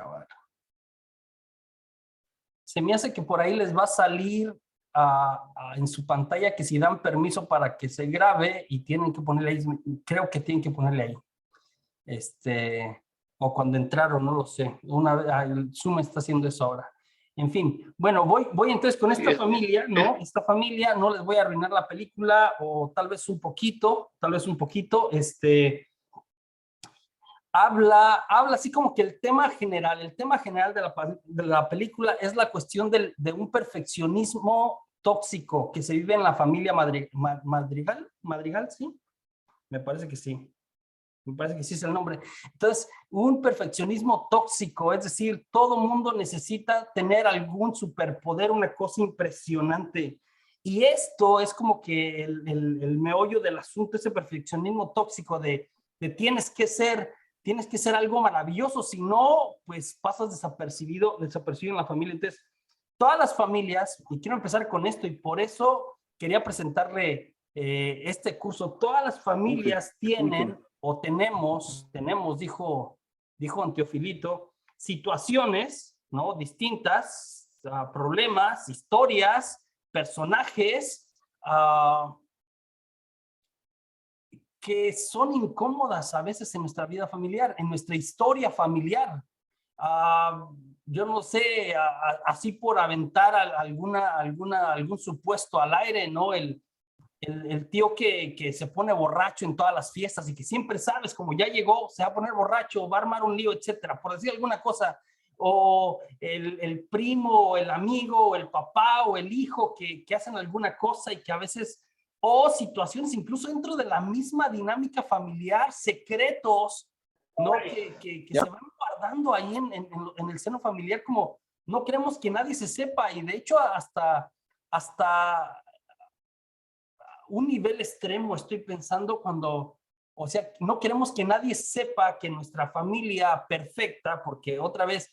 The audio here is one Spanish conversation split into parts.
acabar. Se me hace que por ahí les va a salir en su pantalla que si dan permiso para que se grabe y tienen que ponerle ahí, creo que tienen que ponerle ahí. O cuando entraron, no lo sé. El Zoom está haciendo eso ahora. En fin, bueno, voy entonces con esta familia, ¿no? Esta familia, no les voy a arruinar la película, o tal vez un poquito, habla así como que el tema general de la película es la cuestión de un perfeccionismo tóxico que se vive en la familia Madrigal, ¿sí? Me parece que sí. Me parece que sí es el nombre. Entonces, un perfeccionismo tóxico, es decir, todo mundo necesita tener algún superpoder, una cosa impresionante. Y esto es como que el meollo del asunto, ese perfeccionismo tóxico de tienes que ser algo maravilloso, si no, pues pasas desapercibido en la familia. Entonces, todas las familias, y quiero empezar con esto, y por eso quería presentarle este curso, todas las familias tienen o tenemos, dijo Anteofilito, situaciones, ¿no? Distintas, problemas, historias, personajes, que son incómodas a veces en nuestra vida familiar, en nuestra historia familiar. Yo no sé, así por aventar algún supuesto al aire, ¿no? El tío que se pone borracho en todas las fiestas y que siempre sabes, como ya llegó, se va a poner borracho, va a armar un lío, etcétera, por decir alguna cosa. O el primo, o el amigo, o el papá, o el hijo que hacen alguna cosa y que a veces, o situaciones incluso dentro de la misma dinámica familiar, secretos, ¿no? Que se van guardando ahí en el seno familiar, como no queremos que nadie se sepa, y de hecho hasta un nivel extremo estoy pensando cuando, o sea, no queremos que nadie sepa que nuestra familia perfecta, porque otra vez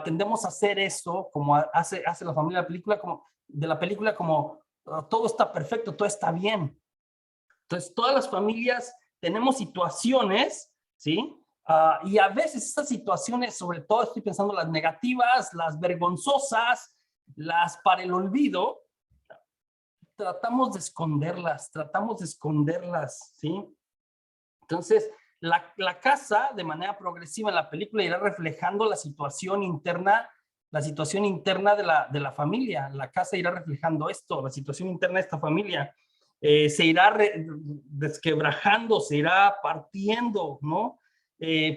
tendemos a hacer eso, como hace la familia de la película, como todo está perfecto, todo está bien. Entonces, todas las familias tenemos situaciones, ¿sí? Y a veces estas situaciones, sobre todo estoy pensando las negativas, las vergonzosas, las para el olvido, tratamos de esconderlas, ¿sí? Entonces, la casa, de manera progresiva en la película, irá reflejando la situación interna de la familia. La casa irá reflejando esto, la situación interna de esta familia. Se irá desquebrajando, se irá partiendo, ¿no?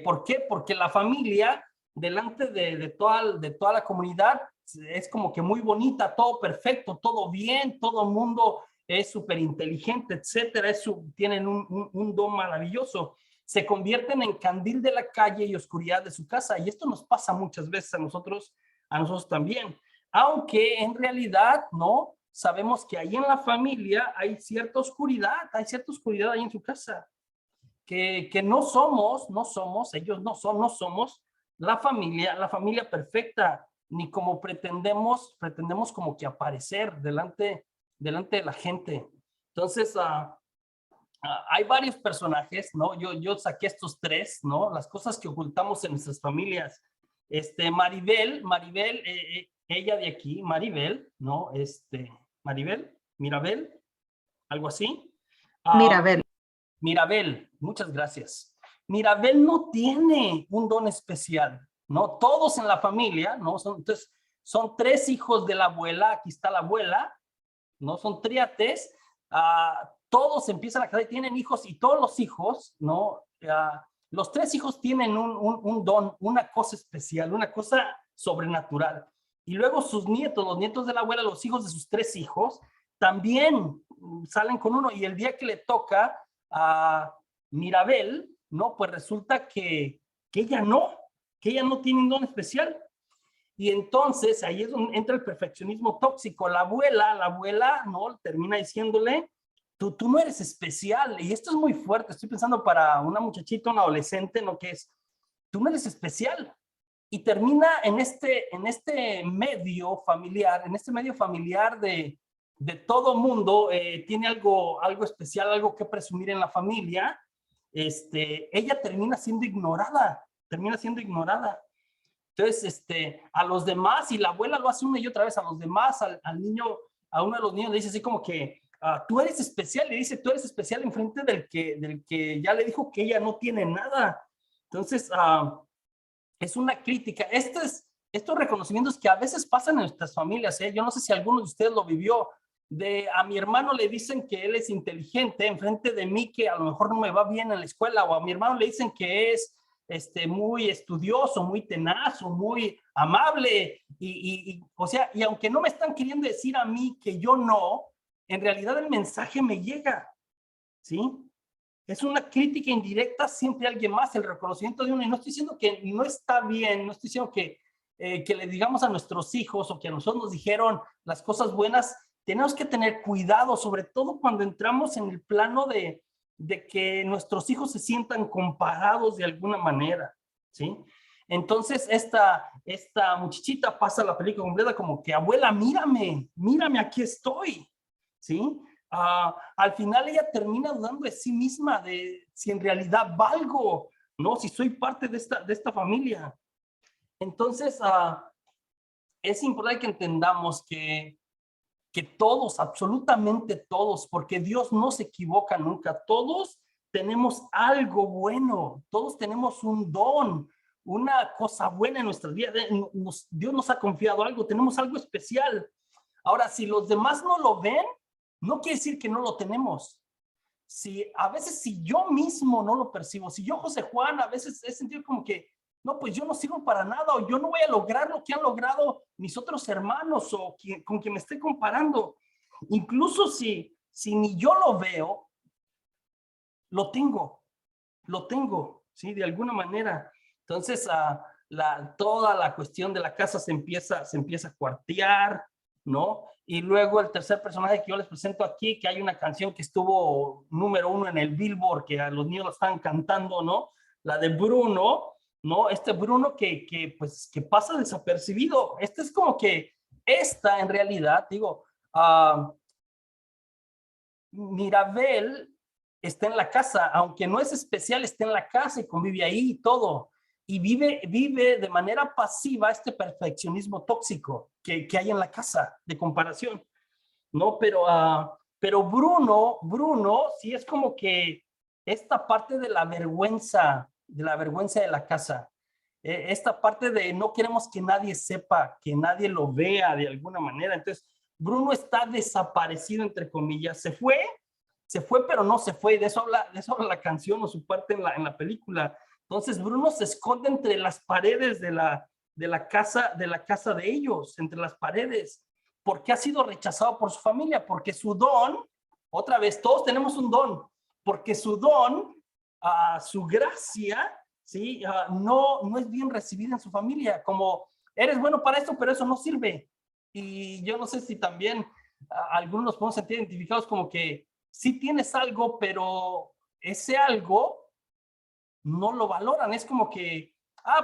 ¿Por qué? Porque la familia, delante de toda la comunidad, es como que muy bonita, todo perfecto, todo bien, todo el mundo es súper inteligente, etcétera, tienen un don maravilloso. Se convierten en candil de la calle y oscuridad de su casa, y esto nos pasa muchas veces a nosotros también, aunque en realidad, ¿no? Sabemos que ahí en la familia hay cierta oscuridad ahí en su casa, que no somos, ellos no somos la familia perfecta, ni como pretendemos como que aparecer delante de la gente. Entonces, hay varios personajes, ¿no? Yo saqué estos tres, ¿no? Las cosas que ocultamos en nuestras familias. Maribel, ella de aquí, Maribel, ¿no? Mirabel, algo así. Mirabel. Mirabel, muchas gracias. Mirabel no tiene un don especial, ¿no? Todos en la familia, ¿no? Entonces, son tres hijos de la abuela, aquí está la abuela, ¿no? Son triates, todos empiezan a casar y tienen hijos, y todos los hijos, ¿no? Los tres hijos tienen un don, una cosa especial, una cosa sobrenatural. Y luego sus nietos, los nietos de la abuela, los hijos de sus tres hijos, también salen con uno, y el día que le toca a Mirabel, ¿no? Pues resulta que ella no tiene un don especial. Y entonces ahí es donde entra el perfeccionismo tóxico. La abuela, ¿no? Termina diciéndole, tú no eres especial. Y esto es muy fuerte. Estoy pensando para una muchachita, una adolescente, ¿no? Que es, tú no eres especial. Y termina en este medio familiar, de todo mundo, tiene algo especial, algo que presumir en la familia. Ella termina siendo ignorada. Entonces, a los demás, y la abuela lo hace una y otra vez, a los demás, al niño, a uno de los niños le dice así como que, tú eres especial, le dice, tú eres especial enfrente del que ya le dijo que ella no tiene nada. Entonces, es una crítica. Estos reconocimientos que a veces pasan en nuestras familias, ¿eh? Yo no sé si alguno de ustedes lo vivió. A mi hermano le dicen que él es inteligente enfrente de mí, que a lo mejor no me va bien en la escuela, o a mi hermano le dicen que es muy estudioso, muy tenaz, o muy amable, o sea, y aunque no me están queriendo decir a mí que yo no, en realidad el mensaje me llega, ¿sí? Es una crítica indirecta siempre a alguien más, el reconocimiento de uno. Y no estoy diciendo que no está bien, no estoy diciendo que le digamos a nuestros hijos o que a nosotros nos dijeron las cosas buenas. Tenemos que tener cuidado, sobre todo cuando entramos en el plano de que nuestros hijos se sientan comparados de alguna manera, ¿sí? Entonces, esta muchachita pasa la película completa como que, abuela, mírame, mírame, aquí estoy, ¿sí? Al final ella termina dudando de sí misma, de si en realidad valgo, ¿no? Si soy parte de esta familia. Entonces, es importante que entendamos que todos, absolutamente todos, porque Dios no se equivoca nunca, todos tenemos algo bueno, todos tenemos un don, una cosa buena en nuestra vida. Dios nos ha confiado algo, tenemos algo especial. Ahora, si los demás no lo ven, no quiere decir que no lo tenemos. A veces si yo mismo no lo percibo, si yo, José Juan, a veces he sentido como que, no, pues yo no sirvo para nada, o yo no voy a lograr lo que han logrado mis otros hermanos, o con quien me estoy comparando. Incluso si ni yo lo veo, lo tengo, ¿sí? De alguna manera. Entonces, toda la cuestión de la casa se empieza a cuartear, ¿no? Y luego el tercer personaje que yo les presento aquí, que hay una canción que estuvo número 1 en el Billboard, que a los niños lo están cantando, ¿no? La de Bruno, ¿no? Bruno pues, que pasa desapercibido. Es como que en realidad, digo, Mirabel está en la casa, aunque no es especial, está en la casa y convive ahí y todo. Y vive de manera pasiva este perfeccionismo tóxico que hay en la casa de comparación, ¿no? Pero Bruno sí es como que esta parte de la vergüenza de la casa, esta parte de no queremos que nadie sepa, que nadie lo vea de alguna manera. Entonces, Bruno está desaparecido, entre comillas. Se fue, pero no se fue. De eso habla la canción o su parte en la película. Entonces, Bruno se esconde entre las paredes de la casa de ellos, entre las paredes, porque ha sido rechazado por su familia, porque su don, otra vez, todos tenemos un don, porque su don, su gracia, ¿sí? No es bien recibida en su familia, como eres bueno para esto, pero eso no sirve. Y yo no sé si también algunos nos podemos sentir identificados como que sí tienes algo, pero ese algo no lo valoran. Es como que,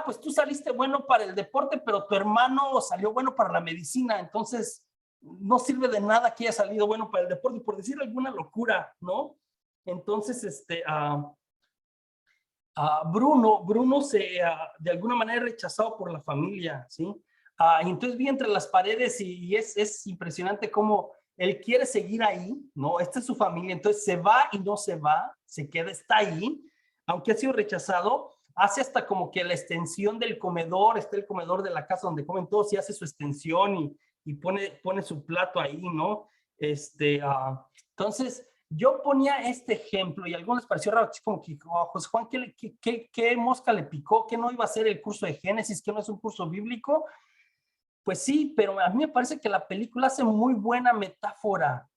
pues tú saliste bueno para el deporte, pero tu hermano salió bueno para la medicina, entonces no sirve de nada que haya salido bueno para el deporte, por decir alguna locura, ¿no? Entonces, Bruno de alguna manera rechazado por la familia, ¿sí? Y entonces vi entre las paredes y es impresionante cómo él quiere seguir ahí, ¿no? Esta es su familia, entonces se va y no se va, se queda, está ahí, aunque ha sido rechazado, hace hasta como que la extensión del comedor, está el comedor de la casa donde comen todos y hace su extensión y pone su plato ahí, ¿no? Entonces, yo ponía este ejemplo y a algunos les pareció raro, como que, José Juan, ¿qué mosca le picó? ¿Que no iba a ser el curso de Génesis? ¿Que no es un curso bíblico? Pues sí, pero a mí me parece que la película hace muy buena metáfora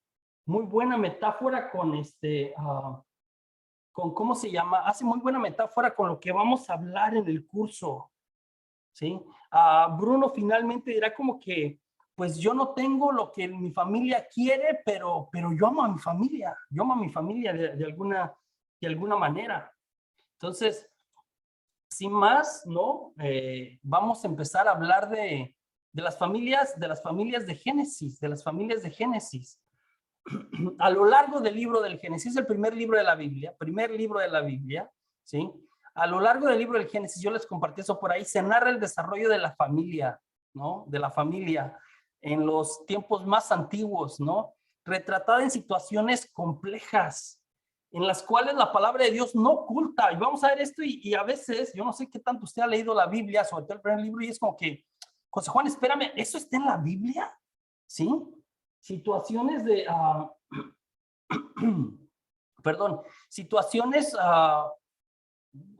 con ¿cómo se llama? Hace muy buena metáfora con lo que vamos a hablar en el curso, ¿sí? Bruno finalmente dirá como que, pues yo no tengo lo que mi familia quiere, pero yo amo a mi familia, de alguna manera. Entonces, sin más, ¿no? Vamos a empezar a hablar de las familias de Génesis, A lo largo del libro del Génesis, el primer libro de la Biblia, ¿sí? A lo largo del libro del Génesis, yo les compartí eso por ahí, se narra el desarrollo de la familia, ¿no? De la familia en los tiempos más antiguos, ¿no? Retratada en situaciones complejas, en las cuales la palabra de Dios no oculta. Y vamos a ver esto y a veces, yo no sé qué tanto usted ha leído la Biblia, sobre todo el primer libro, y es como que, José Juan, espérame, ¿eso está en la Biblia? ¿Sí? Situaciones de, perdón, situaciones,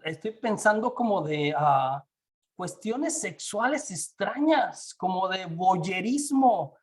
estoy pensando como de cuestiones sexuales extrañas, como de voyerismo,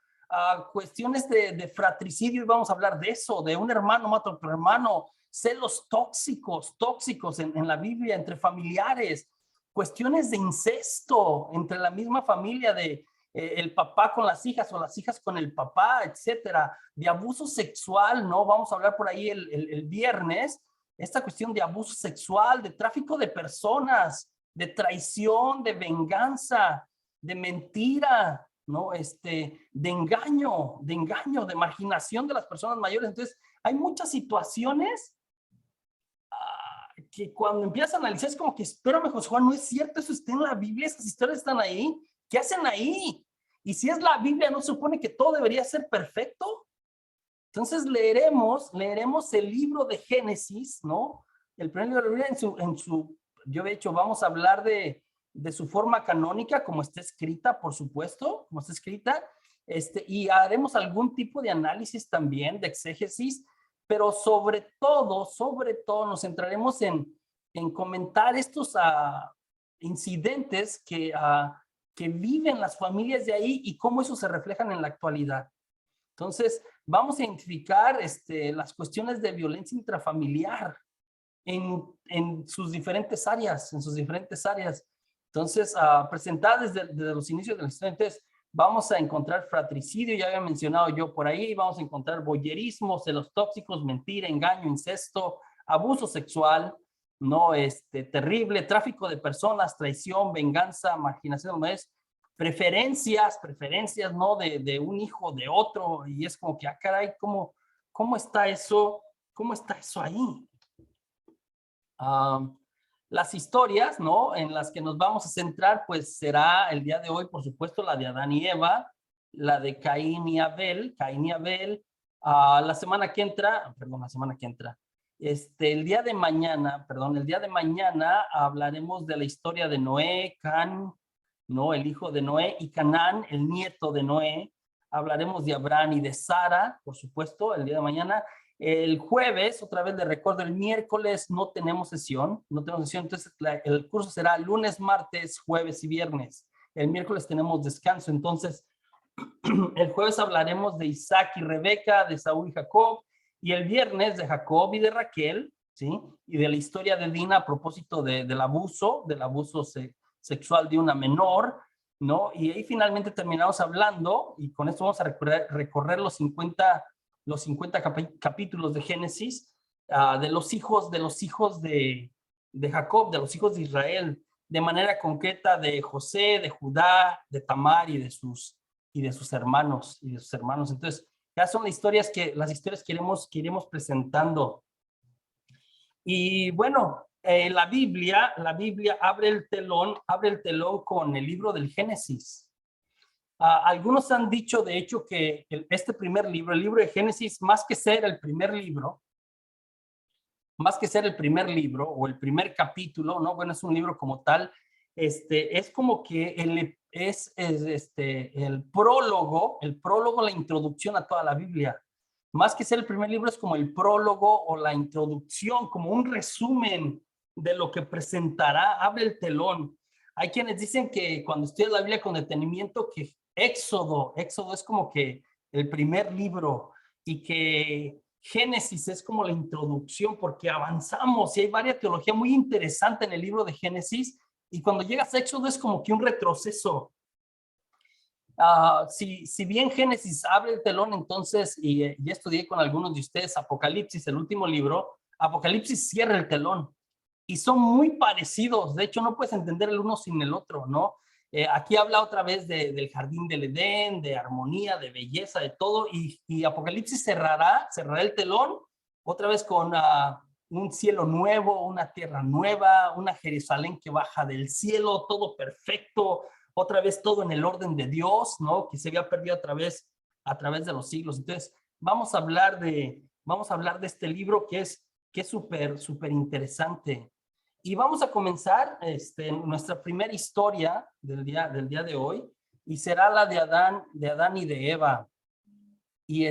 cuestiones de fratricidio, y vamos a hablar de eso, de un hermano mata a otro hermano, celos tóxicos en la Biblia entre familiares, cuestiones de incesto entre la misma familia de el papá con las hijas o las hijas con el papá, etcétera, de abuso sexual, ¿no? Vamos a hablar por ahí el viernes, esta cuestión de abuso sexual, de tráfico de personas, de traición, de venganza, de mentira, ¿no? De engaño, de marginación de las personas mayores. Entonces, hay muchas situaciones que cuando empiezas a analizar es como que, espérame, José Juan, no es cierto, eso está en la Biblia, esas historias están ahí, ¿qué hacen ahí? Y si es la Biblia, ¿no se supone que todo debería ser perfecto? Entonces leeremos el libro de Génesis, ¿no? El primer libro de la Biblia yo de hecho vamos a hablar de su forma canónica, como está escrita, por supuesto, como está escrita, y haremos algún tipo de análisis también, de exégesis, pero sobre todo nos centraremos en comentar estos incidentes que viven las familias de ahí y cómo eso se reflejan en la actualidad. Entonces, vamos a identificar las cuestiones de violencia intrafamiliar en sus diferentes áreas, Entonces, presentadas desde los inicios de la historia, entonces, vamos a encontrar fratricidio, ya había mencionado yo por ahí, vamos a encontrar voyerismo, celos tóxicos, mentira, engaño, incesto, abuso sexual, no, terrible, tráfico de personas, traición, venganza, marginación, ¿no es? Preferencias, ¿no? De un hijo de otro, y es como que, caray, ¿cómo está eso? ¿Cómo está eso ahí? Las historias, ¿no? En las que nos vamos a centrar, pues será el día de hoy, por supuesto, la de Adán y Eva, la de Caín y Abel, la semana que entra, el día de mañana, hablaremos de la historia de Noé, Can, ¿no? El hijo de Noé, y Canaán, el nieto de Noé. Hablaremos de Abraham y de Sara, por supuesto, el día de mañana. El jueves, otra vez le recuerdo, el miércoles no tenemos sesión, entonces el curso será lunes, martes, jueves y viernes. El miércoles tenemos descanso, entonces el jueves hablaremos de Isaac y Rebeca, de Saúl y Jacob, y el viernes de Jacob y de Raquel, ¿sí? Y de la historia de Dina a propósito del abuso sexual de una menor, ¿no? Y ahí finalmente terminamos hablando, y con esto vamos a recorrer los 50 capítulos de Génesis, de los hijos de Jacob, de los hijos de Israel, de manera concreta de José, de Judá, de Tamar y de sus hermanos. Entonces, ya son las historias que iremos presentando. Y bueno, la Biblia abre el telón con el libro del Génesis. Algunos han dicho, de hecho, que este primer libro, el libro de Génesis, más que ser el primer libro o el primer capítulo, ¿no? Bueno, es un libro como tal, es como que el prólogo, la introducción a toda la Biblia. Más que ser el primer libro, es como el prólogo o la introducción, como un resumen de lo que presentará, abre el telón. Hay quienes dicen que cuando estudias la Biblia con detenimiento, que Éxodo es como que el primer libro y que Génesis es como la introducción, porque avanzamos y hay varias teología muy interesante en el libro de Génesis, y cuando llegas a Éxodo es como que un retroceso. Si bien Génesis abre el telón, entonces, y ya estudié con algunos de ustedes Apocalipsis, el último libro, Apocalipsis cierra el telón, y son muy parecidos. De hecho, no puedes entender el uno sin el otro, ¿no? Aquí habla otra vez del jardín del Edén, de armonía, de belleza, de todo, y Apocalipsis cerrará el telón otra vez con un cielo nuevo, una tierra nueva, una Jerusalén que baja del cielo, todo perfecto, otra vez todo en el orden de Dios, ¿no? Que se había perdido a través de los siglos. Entonces, vamos a hablar de este libro que es súper interesante. Y vamos a comenzar nuestra primera historia del día de hoy, y será la de Adán y de Eva. Y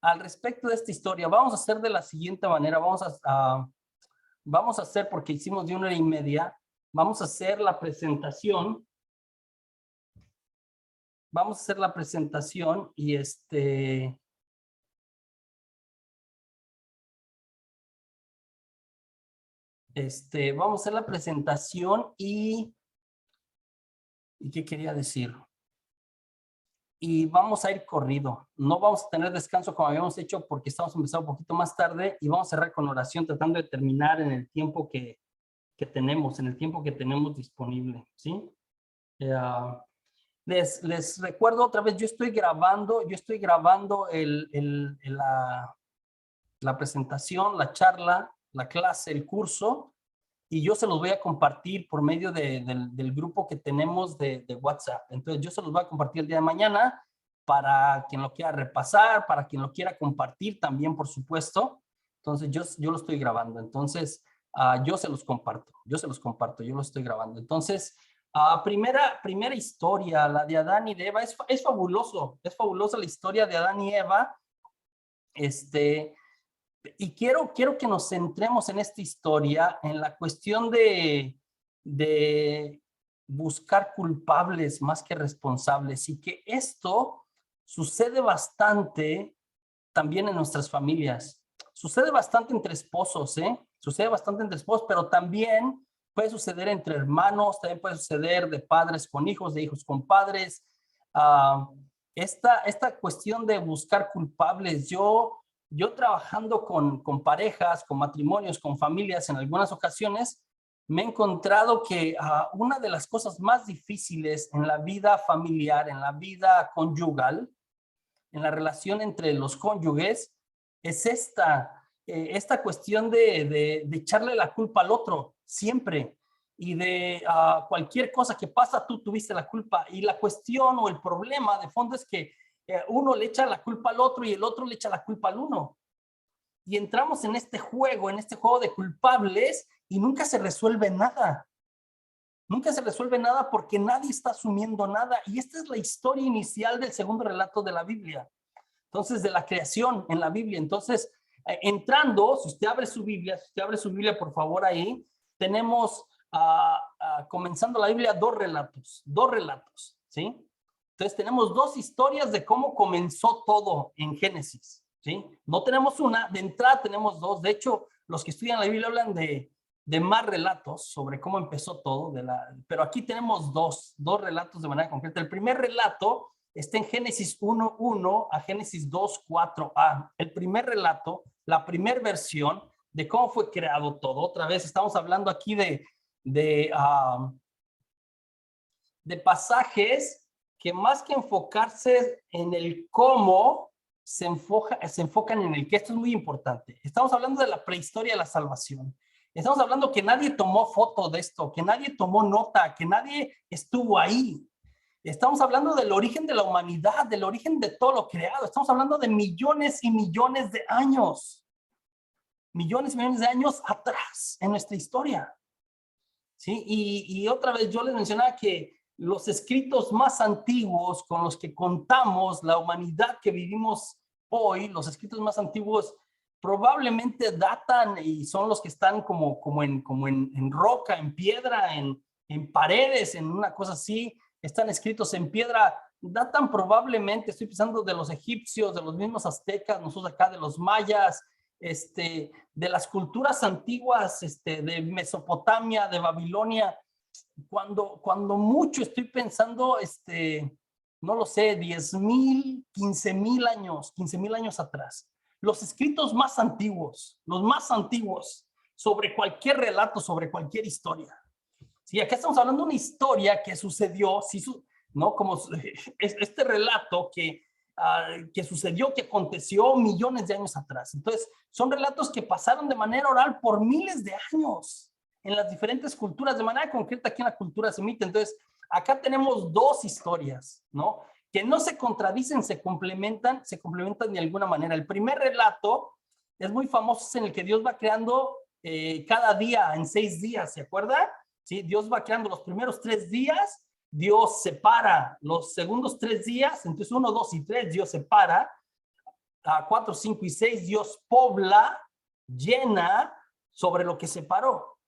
al respecto de esta historia, vamos a hacer de la siguiente manera. Vamos a hacer, porque hicimos de 1 hora y media, vamos a hacer la presentación. Vamos a hacer la presentación y vamos a hacer la presentación y ¿qué quería decir? Y vamos a ir corrido. No vamos a tener descanso como habíamos hecho porque estamos empezando un poquito más tarde, y vamos a cerrar con oración tratando de terminar en el tiempo que tenemos, en el tiempo que tenemos disponible, ¿sí? Les recuerdo otra vez, yo estoy grabando la presentación, la charla, la clase, el curso, y yo se los voy a compartir por medio del grupo que tenemos de WhatsApp. Entonces, yo se los voy a compartir el día de mañana para quien lo quiera repasar, para quien lo quiera compartir también, por supuesto. Entonces, yo lo estoy grabando. Entonces, yo se los comparto, yo lo estoy grabando. Entonces, primera historia, la de Adán y de Eva. Es fabulosa la historia de Adán y Eva. Y quiero que nos centremos en esta historia, en la cuestión de buscar culpables más que responsables, y que esto sucede bastante también en nuestras familias. Sucede bastante entre esposos, Sucede bastante entre esposos, pero también puede suceder entre hermanos, también puede suceder de padres con hijos, de hijos con padres. Esta cuestión de buscar culpables, yo trabajando con parejas, con matrimonios, con familias en algunas ocasiones, me he encontrado que una de las cosas más difíciles en la vida familiar, en la vida conyugal, en la relación entre los cónyuges, es esta cuestión de echarle la culpa al otro, siempre. Y de cualquier cosa que pasa, tú tuviste la culpa. Y la cuestión o el problema de fondo es que uno le echa la culpa al otro y el otro le echa la culpa al uno. Y entramos en este juego de culpables, y nunca se resuelve nada. Nunca se resuelve nada porque nadie está asumiendo nada. Y esta es la historia inicial del segundo relato de la Biblia. Entonces, de la creación en la Biblia. Entonces, entrando, si usted abre su Biblia, por favor, ahí, tenemos, comenzando la Biblia, dos relatos, ¿sí? Entonces, tenemos dos historias de cómo comenzó todo en Génesis, ¿sí? No tenemos una, de entrada tenemos dos. De hecho, los que estudian la Biblia hablan de más relatos sobre cómo empezó todo, pero aquí tenemos dos relatos de manera concreta. El primer relato está en Génesis 1:1 a Génesis 2:4a. El primer relato, la primera versión de cómo fue creado todo. Otra vez estamos hablando aquí de pasajes que, más que enfocarse en el cómo, se enfocan en el qué. Esto es muy importante. Estamos hablando de la prehistoria de la salvación. Estamos hablando que nadie tomó foto de esto, que nadie tomó nota, que nadie estuvo ahí. Estamos hablando del origen de la humanidad, del origen de todo lo creado. Estamos hablando de millones y millones de años. Millones y millones de años atrás en nuestra historia. ¿Sí? Y otra vez yo les mencionaba que los escritos más antiguos con los que contamos la humanidad que vivimos hoy, los escritos más antiguos probablemente datan y son los que están como en roca, en piedra, en paredes, en una cosa así. Están escritos en piedra, datan probablemente, estoy pensando de los egipcios, de los mismos aztecas, nosotros acá de los mayas, de las culturas antiguas, de Mesopotamia, de Babilonia. Cuando mucho estoy pensando, no lo sé, 10,000, 15,000 años atrás. Los escritos más antiguos, los más antiguos, sobre cualquier relato, sobre cualquier historia. Sí, acá estamos hablando de una historia que sucedió, ¿sí? ¿No? Como este relato que que sucedió, que aconteció millones de años atrás. Entonces, son relatos que pasaron de manera oral por miles de años en las diferentes culturas, de manera concreta aquí en la cultura semita. Entonces, acá tenemos dos historias, ¿no? Que no se contradicen, se complementan de alguna manera. El primer relato es muy famoso, es en el que Dios va creando cada día en 6 días, ¿se acuerda? ¿Sí? Dios va creando los primeros 3 días, Dios separa los segundos 3 días, entonces 1, 2 y 3 Dios separa, a 4, 5 y 6 Dios pobla, llena sobre lo que separó.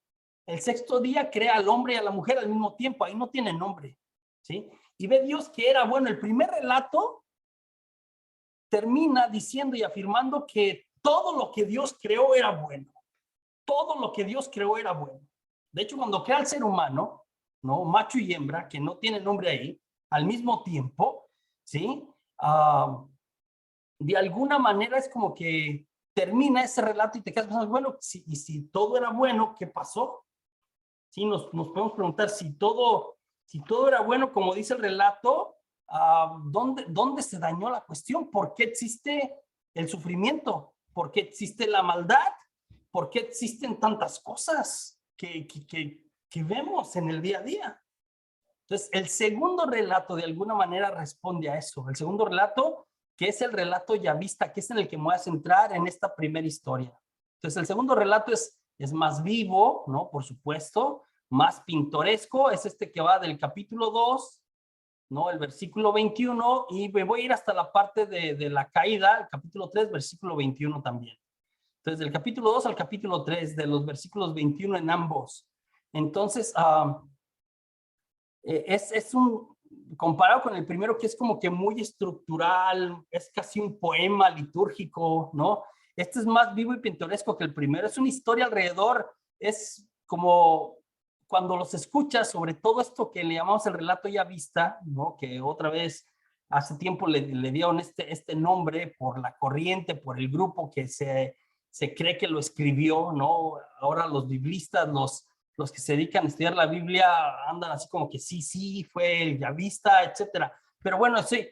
El sexto día crea al hombre y a la mujer al mismo tiempo, ahí no tiene nombre, ¿sí? Y ve Dios que era bueno. El primer relato termina diciendo y afirmando que todo lo que Dios creó era bueno. Todo lo que Dios creó era bueno. De hecho, cuando crea al ser humano, ¿no? Macho y hembra, que no tiene nombre ahí, al mismo tiempo, ¿sí? De alguna manera es como que termina ese relato y te quedas pensando, bueno, y si todo era bueno, ¿qué pasó? Sí, nos podemos preguntar si todo era bueno, como dice el relato, ¿dónde se dañó la cuestión? ¿Por qué existe el sufrimiento? ¿Por qué existe la maldad? ¿Por qué existen tantas cosas que vemos en el día a día? Entonces, el segundo relato de alguna manera responde a eso. El segundo relato, que es el relato yavista, que es en el que me voy a centrar en esta primera historia. Entonces, el segundo relato es más vivo, ¿no? Por supuesto, más pintoresco, es este que va del capítulo 2, ¿no? El versículo 21, y me voy a ir hasta la parte de la caída, el capítulo 3, versículo 21 también. Entonces, del capítulo 2 al capítulo 3, de los versículos 21 en ambos. Entonces, es comparado con el primero, que es como que muy estructural, es casi un poema litúrgico, ¿no? Este es más vivo y pintoresco que el primero, es una historia alrededor, es como cuando los escuchas, sobre todo esto que le llamamos el relato yavista, ¿no? Que otra vez hace tiempo le dieron este nombre por la corriente, por el grupo que se cree que lo escribió, ¿no? Ahora los biblistas, los que se dedican a estudiar la Biblia andan así como que sí, fue el yavista, etcétera. Pero bueno, sí,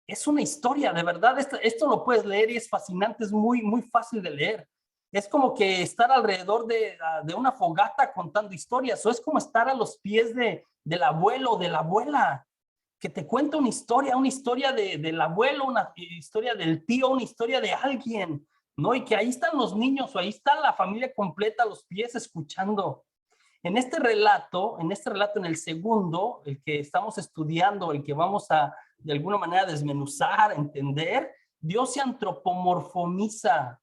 es una historia, de verdad, esto lo puedes leer y es fascinante, es muy, muy fácil de leer. Es como que estar alrededor de una fogata contando historias, o es como estar a los pies del abuelo o de la abuela, que te cuenta una historia del abuelo, una historia del tío, una historia de alguien, ¿no? Y que ahí están los niños o ahí está la familia completa a los pies escuchando. En este relato, en el segundo, el que estamos estudiando, el que vamos a de alguna manera desmenuzar, entender, Dios se antropomorfomiza.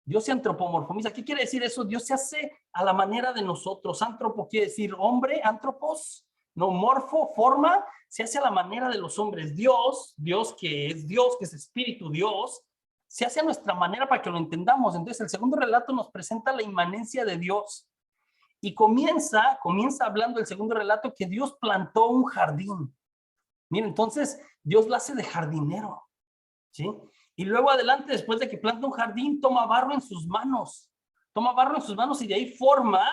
Dios se antropomorfomiza. ¿Qué quiere decir eso? Dios se hace a la manera de nosotros. Antropo quiere decir hombre, antropos, no, morfo, forma, se hace a la manera de los hombres. Dios que es espíritu, Dios, se hace a nuestra manera para que lo entendamos. Entonces, el segundo relato nos presenta la inmanencia de Dios. Y comienza hablando el segundo relato que Dios plantó un jardín. Miren, entonces Dios lo hace de jardinero, ¿sí? Y luego adelante, después de que planta un jardín, toma barro en sus manos. Y de ahí forma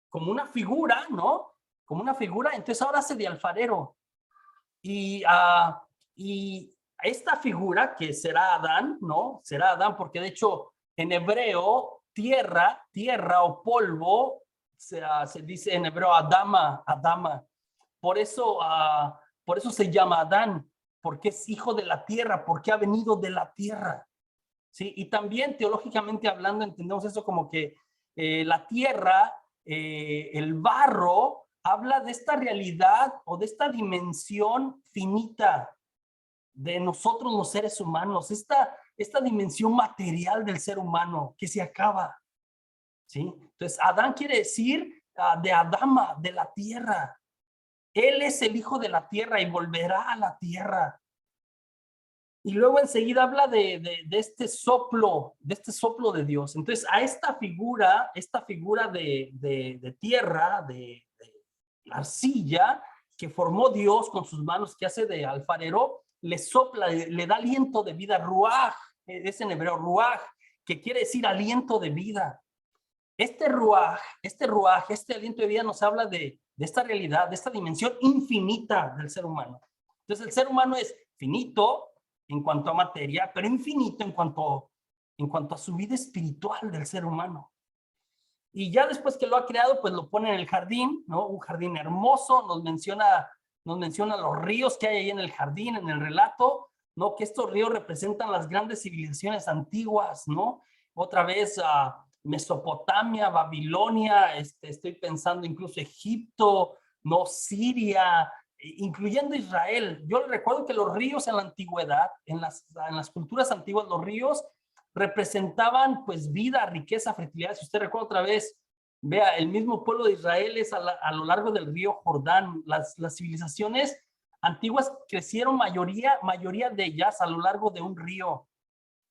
como una figura, ¿no? Como una figura, entonces ahora hace de alfarero. Y esta figura, que será Adán, ¿no? Será Adán, porque de hecho en hebreo, tierra o polvo, se dice en hebreo Adama. Por eso se llama Adán, porque es hijo de la tierra, porque ha venido de la tierra. ¿Sí? Y también teológicamente hablando entendemos eso como que la tierra, el barro, habla de esta realidad o de esta dimensión finita de nosotros los seres humanos, esta dimensión material del ser humano que se acaba. ¿Sí? Entonces, Adán quiere decir de Adama, de la tierra. Él es el hijo de la tierra y volverá a la tierra. Y luego enseguida habla de este soplo de Dios. Entonces, a esta figura de tierra, de arcilla, que formó Dios con sus manos, que hace de alfarero, le sopla, le da aliento de vida, ruaj, es en hebreo ruaj, que quiere decir aliento de vida. Este ruaj, este aliento de vida nos habla de esta realidad, de esta dimensión infinita del ser humano. Entonces, el ser humano es finito, en cuanto a materia, pero infinito en cuanto a su vida espiritual del ser humano. Y ya después que lo ha creado, pues lo pone en el jardín, ¿no? Un jardín hermoso, nos menciona los ríos que hay ahí en el jardín, en el relato, ¿no? Que estos ríos representan las grandes civilizaciones antiguas, ¿no? Otra vez Mesopotamia, Babilonia, estoy pensando incluso Egipto, ¿no? Siria, incluyendo Israel. Yo recuerdo que los ríos en la antigüedad, en las culturas antiguas, los ríos representaban pues vida, riqueza, fertilidad. Si usted recuerda otra vez, vea, el mismo pueblo de Israel es a lo largo del río Jordán. Las civilizaciones antiguas crecieron mayoría de ellas a lo largo de un río.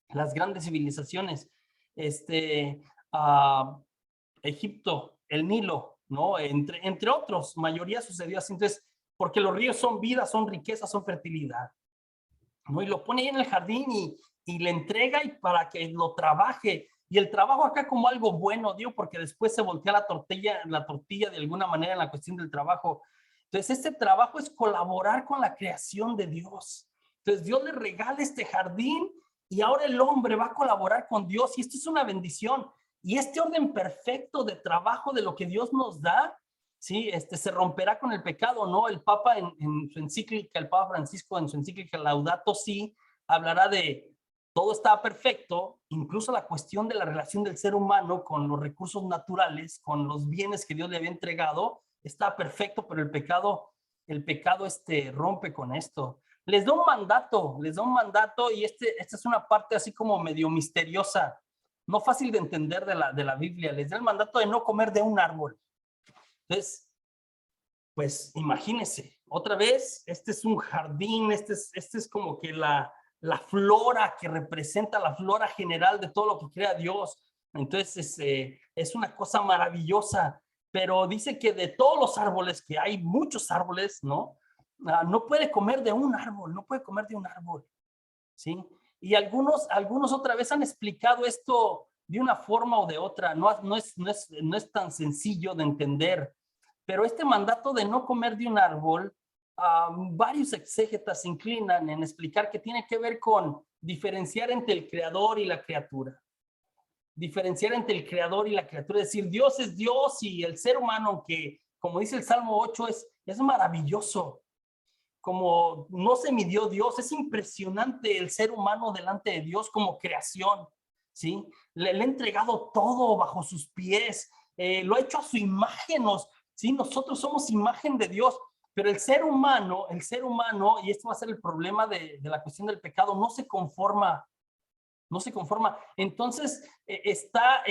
Las grandes civilizaciones, Egipto, el Nilo, ¿no? Entre otros, mayoría sucedió así. Entonces, porque los ríos son vida, son riqueza, son fertilidad, ¿no? Y lo pone ahí en el jardín y le entrega y para que lo trabaje. Y el trabajo acá como algo bueno, digo, porque después se voltea la tortilla de alguna manera en la cuestión del trabajo. Entonces, este trabajo es colaborar con la creación de Dios. Entonces, Dios le regala este jardín y ahora el hombre va a colaborar con Dios y esto es una bendición. Y este orden perfecto de trabajo de lo que Dios nos da, ¿sí? Se romperá con el pecado, ¿no? El Papa en su encíclica, el Papa Francisco en su encíclica Laudato Si, hablará de todo está perfecto, incluso la cuestión de la relación del ser humano con los recursos naturales, con los bienes que Dios le había entregado, está perfecto, pero el pecado rompe con esto. Les da un mandato y esta es una parte así como medio misteriosa, no fácil de entender de la Biblia. Les da el mandato de no comer de un árbol. Entonces, pues imagínense, otra vez, este es un jardín, este es como que la flora que representa la flora general de todo lo que crea Dios. Entonces es una cosa maravillosa, pero dice que de todos los árboles que hay, muchos árboles, ¿no? No puede comer de un árbol, no puede comer de un árbol, ¿sí? Y algunos otra vez han explicado esto de una forma o de otra, no es tan sencillo de entender, pero este mandato de no comer de un árbol, varios exégetas se inclinan en explicar que tiene que ver con diferenciar entre el creador y la criatura. Diferenciar entre el creador y la criatura, es decir, Dios es Dios y el ser humano, que como dice el Salmo 8, es maravilloso. Como no se midió Dios, es impresionante el ser humano delante de Dios como creación, ¿sí? Le ha entregado todo bajo sus pies, lo ha hecho a su imagen, ¿sí? Nosotros somos imagen de Dios, pero el ser humano, y esto va a ser el problema de la cuestión del pecado, no se conforma. Entonces está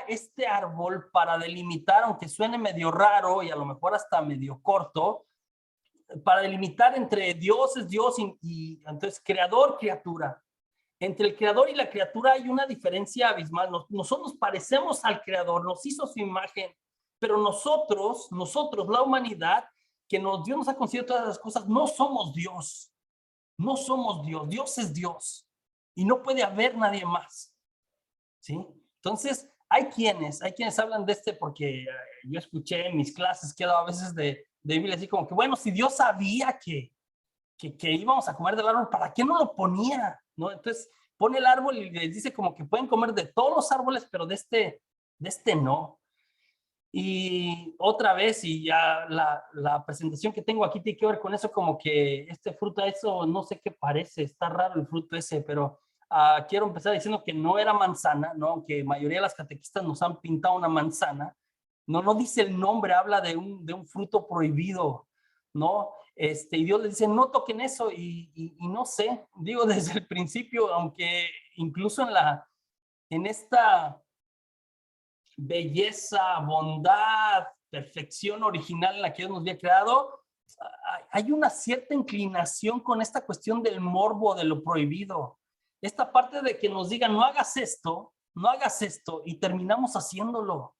este árbol para delimitar, aunque suene medio raro y a lo mejor hasta medio corto, para delimitar entre Dios es Dios y entonces creador, criatura. Entre el creador y la criatura hay una diferencia abismal. Nosotros parecemos al creador, nos hizo su imagen, pero nosotros, la humanidad, que Dios nos ha concedido todas las cosas, no somos Dios. No somos Dios. Dios es Dios. Y no puede haber nadie más, ¿sí? Entonces, hay quienes hablan de porque yo escuché en mis clases que a veces de Biblia así como que, bueno, si Dios sabía que íbamos a comer del árbol, ¿para qué no lo ponía? ¿No? Entonces, pone el árbol y les dice como que pueden comer de todos los árboles, pero de este no. Y otra vez, y ya la presentación que tengo aquí tiene que ver con eso, como que este fruto, eso no sé qué parece, está raro el fruto ese, pero quiero empezar diciendo que no era manzana, ¿no? Aunque mayoría de las catequistas nos han pintado una manzana, no dice el nombre, habla de un fruto prohibido, ¿no? Y Dios les dice, no toquen eso, y no sé, digo desde el principio, aunque incluso en esta belleza, bondad, perfección original en la que Dios nos había creado, hay una cierta inclinación con esta cuestión del morbo, de lo prohibido. Esta parte de que nos digan, no hagas esto, y terminamos haciéndolo,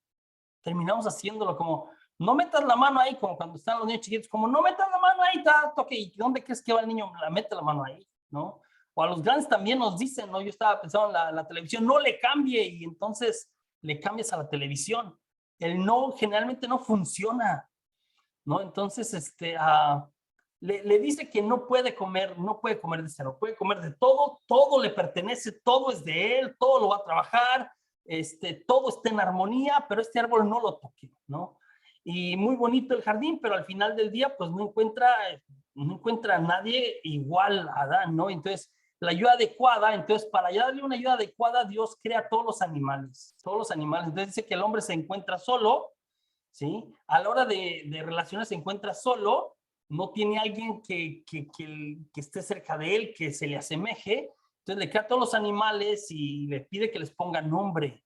como, no metas la mano ahí, como cuando están los niños chiquitos, como, no metas la mano ahí, toque, ¿y dónde crees que va el niño? La mete la mano ahí, ¿no? O a los grandes también nos dicen, ¿no? Yo estaba pensando en la televisión, no le cambie, y entonces le cambias a la televisión. El no generalmente no funciona, ¿no? Entonces, le dice que no puede comer de cero, puede comer de todo, todo le pertenece, todo es de él, todo lo va a trabajar, todo está en armonía, pero este árbol no lo toque, ¿no? Y muy bonito el jardín, pero al final del día, pues no encuentra a nadie igual a Adán, ¿no? Entonces, la ayuda adecuada, entonces para darle una ayuda adecuada, Dios crea todos los animales. Entonces dice que el hombre se encuentra solo, ¿sí? A la hora de relacionarse se encuentra solo, no tiene alguien que esté cerca de él, que se le asemeje, entonces le crea a todos los animales y le pide que les ponga nombre.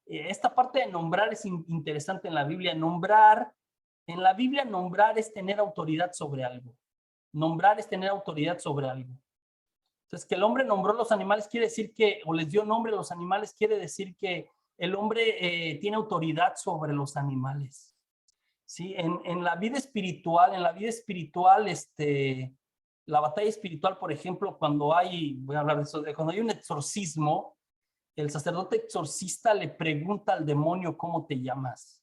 Esta parte de nombrar es interesante en la Biblia. En la Biblia nombrar es tener autoridad sobre algo. Nombrar es tener autoridad sobre algo. Entonces, que el hombre nombró a los animales quiere decir que, o les dio nombre a los animales, quiere decir que el hombre tiene autoridad sobre los animales. Sí, en la vida espiritual, la batalla espiritual, por ejemplo, voy a hablar de eso, cuando hay un exorcismo, el sacerdote exorcista le pregunta al demonio, ¿cómo te llamas?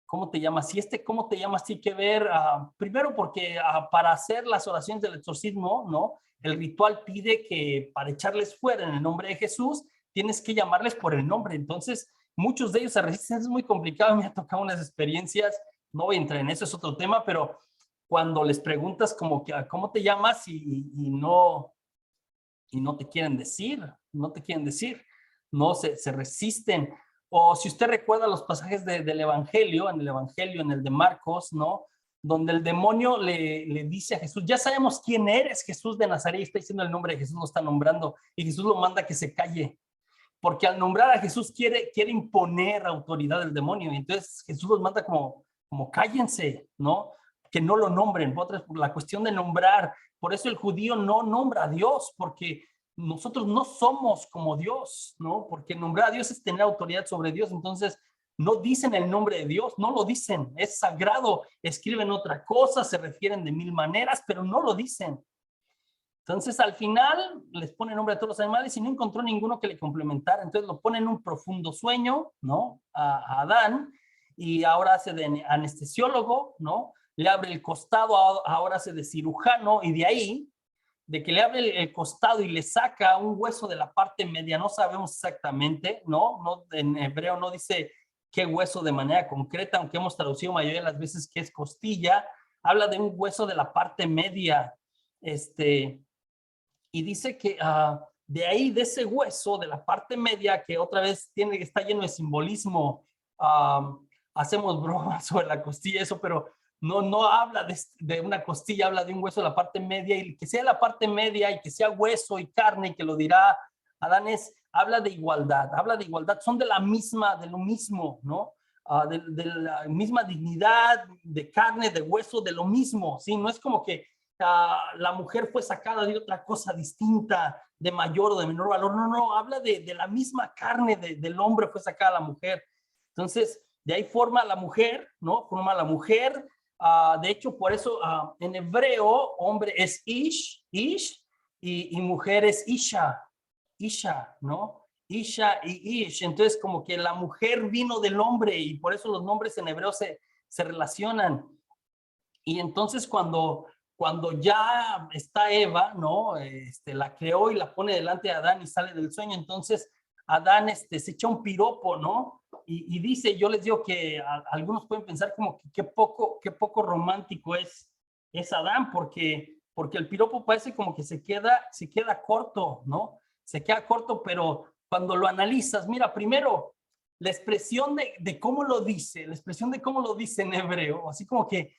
¿Cómo te llamas? Y ¿cómo te llamas? Tiene que ver, primero porque para hacer las oraciones del exorcismo, ¿no? El ritual pide que para echarles fuera en el nombre de Jesús, tienes que llamarles por el nombre. Entonces, muchos de ellos se resisten, es muy complicado, me ha tocado unas experiencias, no voy a entrar en eso, es otro tema, pero cuando les preguntas como que, ¿cómo te llamas? Y no te quieren decir, no se resisten. O si usted recuerda los pasajes del Evangelio, en el de Marcos, ¿no? Donde el demonio le dice a Jesús, ya sabemos quién eres, Jesús de Nazaret, está diciendo el nombre de Jesús, lo está nombrando, y Jesús lo manda que se calle, porque al nombrar a Jesús quiere imponer autoridad del demonio, y entonces Jesús los manda como cállense, ¿no? Que no lo nombren, por la cuestión de nombrar. Por eso el judío no nombra a Dios, porque nosotros no somos como Dios, ¿no? Porque nombrar a Dios es tener autoridad sobre Dios. Entonces, no dicen el nombre de Dios, no lo dicen, es sagrado, escriben otra cosa, se refieren de mil maneras, pero no lo dicen. Entonces, al final, les pone nombre a todos los animales y no encontró ninguno que le complementara. Entonces, lo pone en un profundo sueño, ¿no? A Adán, y ahora hace de anestesiólogo, ¿no? Le abre el costado, ahora hace de cirujano, y de ahí, de que le abre el costado y le saca un hueso de la parte media, no sabemos exactamente, ¿no? En hebreo no dice qué hueso de manera concreta, aunque hemos traducido mayoría de las veces que es costilla, habla de un hueso de la parte media, y dice que de ahí, de ese hueso, de la parte media, que otra vez está lleno de simbolismo, hacemos bromas sobre la costilla, eso, pero no habla de una costilla, habla de un hueso de la parte media, y que sea la parte media y que sea hueso y carne, que lo dirá Adán, habla de igualdad, son de lo mismo, ¿no? De la misma dignidad, de carne, de hueso, de lo mismo, ¿sí? No es como que la mujer fue sacada de otra cosa distinta, de mayor o de menor valor. No, habla de la misma carne del hombre fue sacada la mujer. Entonces, de ahí forma la mujer, ¿no? Forma la mujer. De hecho, por eso en hebreo, hombre es ish, y mujer es isha, ¿no? Isha y ish. Entonces, como que la mujer vino del hombre y por eso los nombres en hebreo se relacionan. Y entonces cuando ya está Eva, ¿no? La creó y la pone delante de Adán y sale del sueño, entonces Adán se echa un piropo, ¿no? Y dice, yo les digo que algunos pueden pensar como que qué poco romántico es Adán, porque el piropo parece como que se queda corto, ¿no? Se queda corto, pero cuando lo analizas, mira, primero, la expresión de cómo lo dice, en hebreo, así como que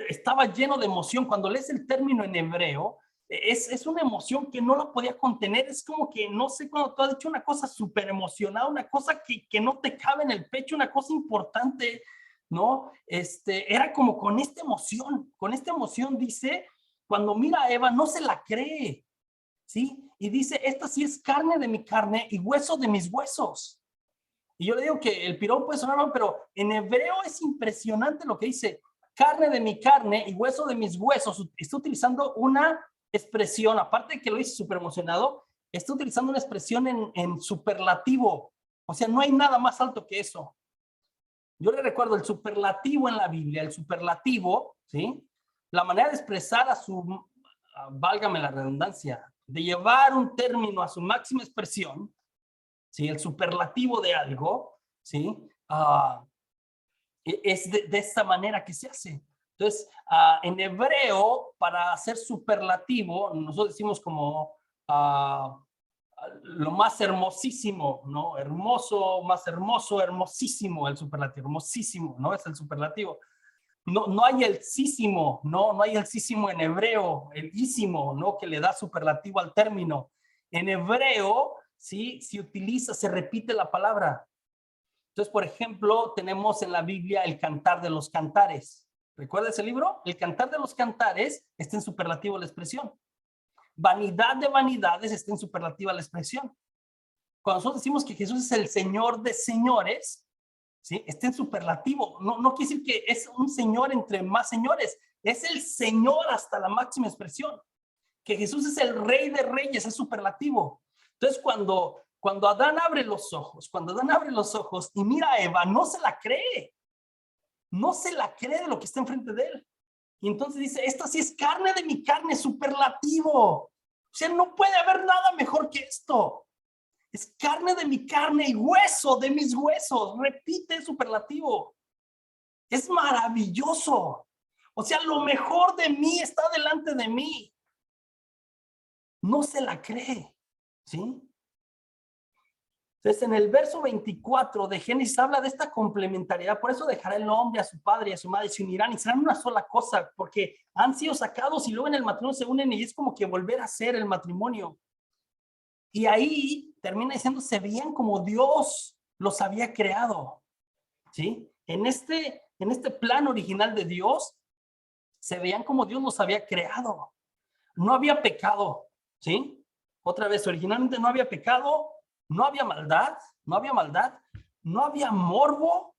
estaba lleno de emoción. Cuando lees el término en hebreo, es una emoción que no la podía contener. Es como que, no sé, cuando tú has dicho una cosa súper emocionada, una cosa que no te cabe en el pecho, una cosa importante, ¿no? Era como con esta emoción dice, cuando mira a Eva, no se la cree, ¿sí? Y dice, esta sí es carne de mi carne y hueso de mis huesos. Y yo le digo que el piropo puede sonar mal, pero en hebreo es impresionante lo que dice, carne de mi carne y hueso de mis huesos. Está utilizando una expresión, aparte de que lo dice súper emocionado, está utilizando una expresión en superlativo. O sea, no hay nada más alto que eso. Yo le recuerdo el superlativo en la Biblia, el superlativo, ¿sí? la manera de expresar válgame la redundancia, de llevar un término a su máxima expresión, ¿sí? El superlativo de algo, ¿sí? Es de esta manera que se hace. Entonces, en hebreo, para hacer superlativo, nosotros decimos como lo más hermosísimo, ¿no? Hermoso, más hermoso, hermosísimo, el superlativo, hermosísimo, ¿no? Es el superlativo. No hay el sísimo, no hay el sísimo en hebreo, el ísimo, ¿no? Que le da superlativo al término. En hebreo, ¿sí? Se repite la palabra. Entonces, por ejemplo, tenemos en la Biblia el Cantar de los Cantares. ¿Recuerda ese libro? El Cantar de los Cantares está en superlativo la expresión. Vanidad de vanidades está en superlativa la expresión. Cuando nosotros decimos que Jesús es el Señor de señores, ¿sí? Está en superlativo. No quiere decir que es un Señor entre más señores. Es el Señor hasta la máxima expresión. Que Jesús es el Rey de Reyes, es superlativo. Entonces, cuando Adán abre los ojos y mira a Eva, no se la cree. No se la cree de lo que está enfrente de él. Y entonces dice, esta sí es carne de mi carne, superlativo. O sea, no puede haber nada mejor que esto. Es carne de mi carne y hueso de mis huesos. Repite superlativo. Es maravilloso. O sea, lo mejor de mí está delante de mí. No se la cree, ¿sí? Entonces, en el verso 24 de Génesis habla de esta complementariedad. Por eso dejará el hombre a su padre y a su madre, se unirán y serán una sola cosa, porque han sido sacados y luego en el matrimonio se unen y es como que volver a ser el matrimonio. Y ahí termina diciendo, se veían como Dios los había creado, ¿sí? En este plan original de Dios, se veían como Dios los había creado. No había pecado, ¿sí? Otra vez, originalmente no había pecado, no había maldad, no había morbo.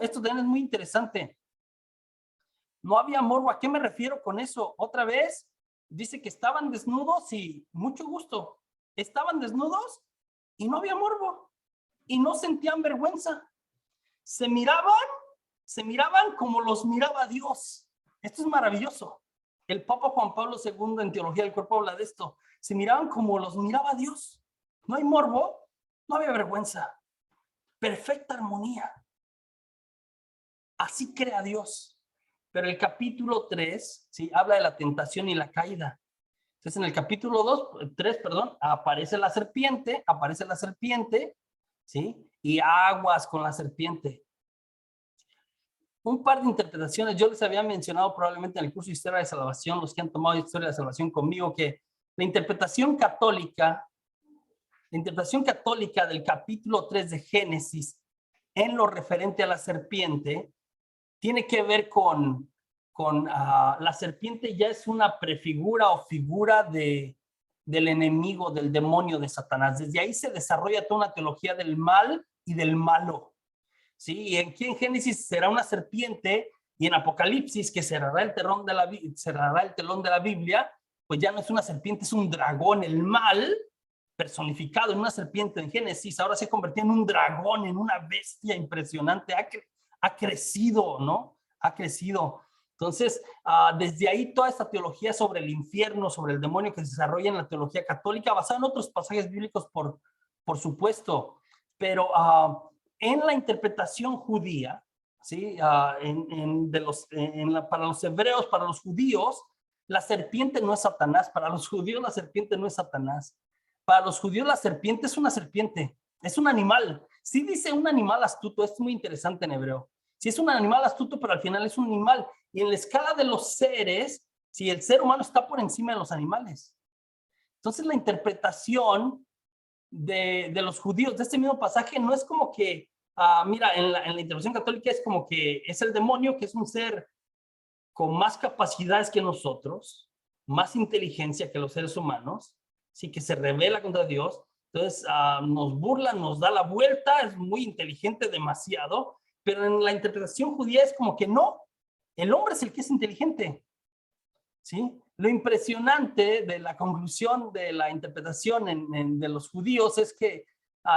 Esto también es muy interesante. No había morbo. ¿A qué me refiero con eso? Otra vez, dice que estaban desnudos y mucho gusto. Estaban desnudos y no había morbo. Y no sentían vergüenza. Se miraban como los miraba Dios. Esto es maravilloso. El Papa Juan Pablo II en Teología del Cuerpo habla de esto. Se miraban como los miraba Dios. No hay morbo, no había vergüenza. Perfecta armonía. Así crea Dios. Pero el capítulo 3, ¿sí? Habla de la tentación y la caída. Entonces en el capítulo 3, aparece la serpiente, ¿sí? Y aguas con la serpiente. Un par de interpretaciones, yo les había mencionado probablemente en el curso de Historia de Salvación, los que han tomado Historia de Salvación conmigo, que la interpretación católica del capítulo 3 de Génesis en lo referente a la serpiente tiene que ver con la serpiente ya es una prefigura o figura del enemigo, del demonio de Satanás. Desde ahí se desarrolla toda una teología del mal y del malo. ¿Sí? Y aquí en Génesis será una serpiente y en Apocalipsis, que cerrará el telón de la Biblia, pues ya no es una serpiente, es un dragón. El mal personificado en una serpiente en Génesis ahora se convirtió en un dragón, en una bestia impresionante. Ha crecido, ¿no? Ha crecido. Entonces, desde ahí toda esta teología sobre el infierno, sobre el demonio que se desarrolla en la teología católica, basada en otros pasajes bíblicos, por supuesto, pero en la interpretación judía, ¿sí? Para los hebreos, para los judíos, la serpiente no es Satanás. Para los judíos la serpiente no es Satanás. Para los judíos la serpiente es una serpiente, es un animal. Sí dice un animal astuto, es muy interesante en hebreo. Sí es un animal astuto, pero al final es un animal. Y en la escala de los seres, sí, el ser humano está por encima de los animales. Entonces la interpretación de los judíos de este mismo pasaje no es como que, mira, en la interpretación católica es como que es el demonio, que es un ser con más capacidades que nosotros, más inteligencia que los seres humanos, sí, que se revela contra Dios. Entonces nos burla, nos da la vuelta, es muy inteligente, demasiado, pero en la interpretación judía es como que no, el hombre es el que es inteligente, ¿sí? Lo impresionante de la conclusión de la interpretación de los judíos es que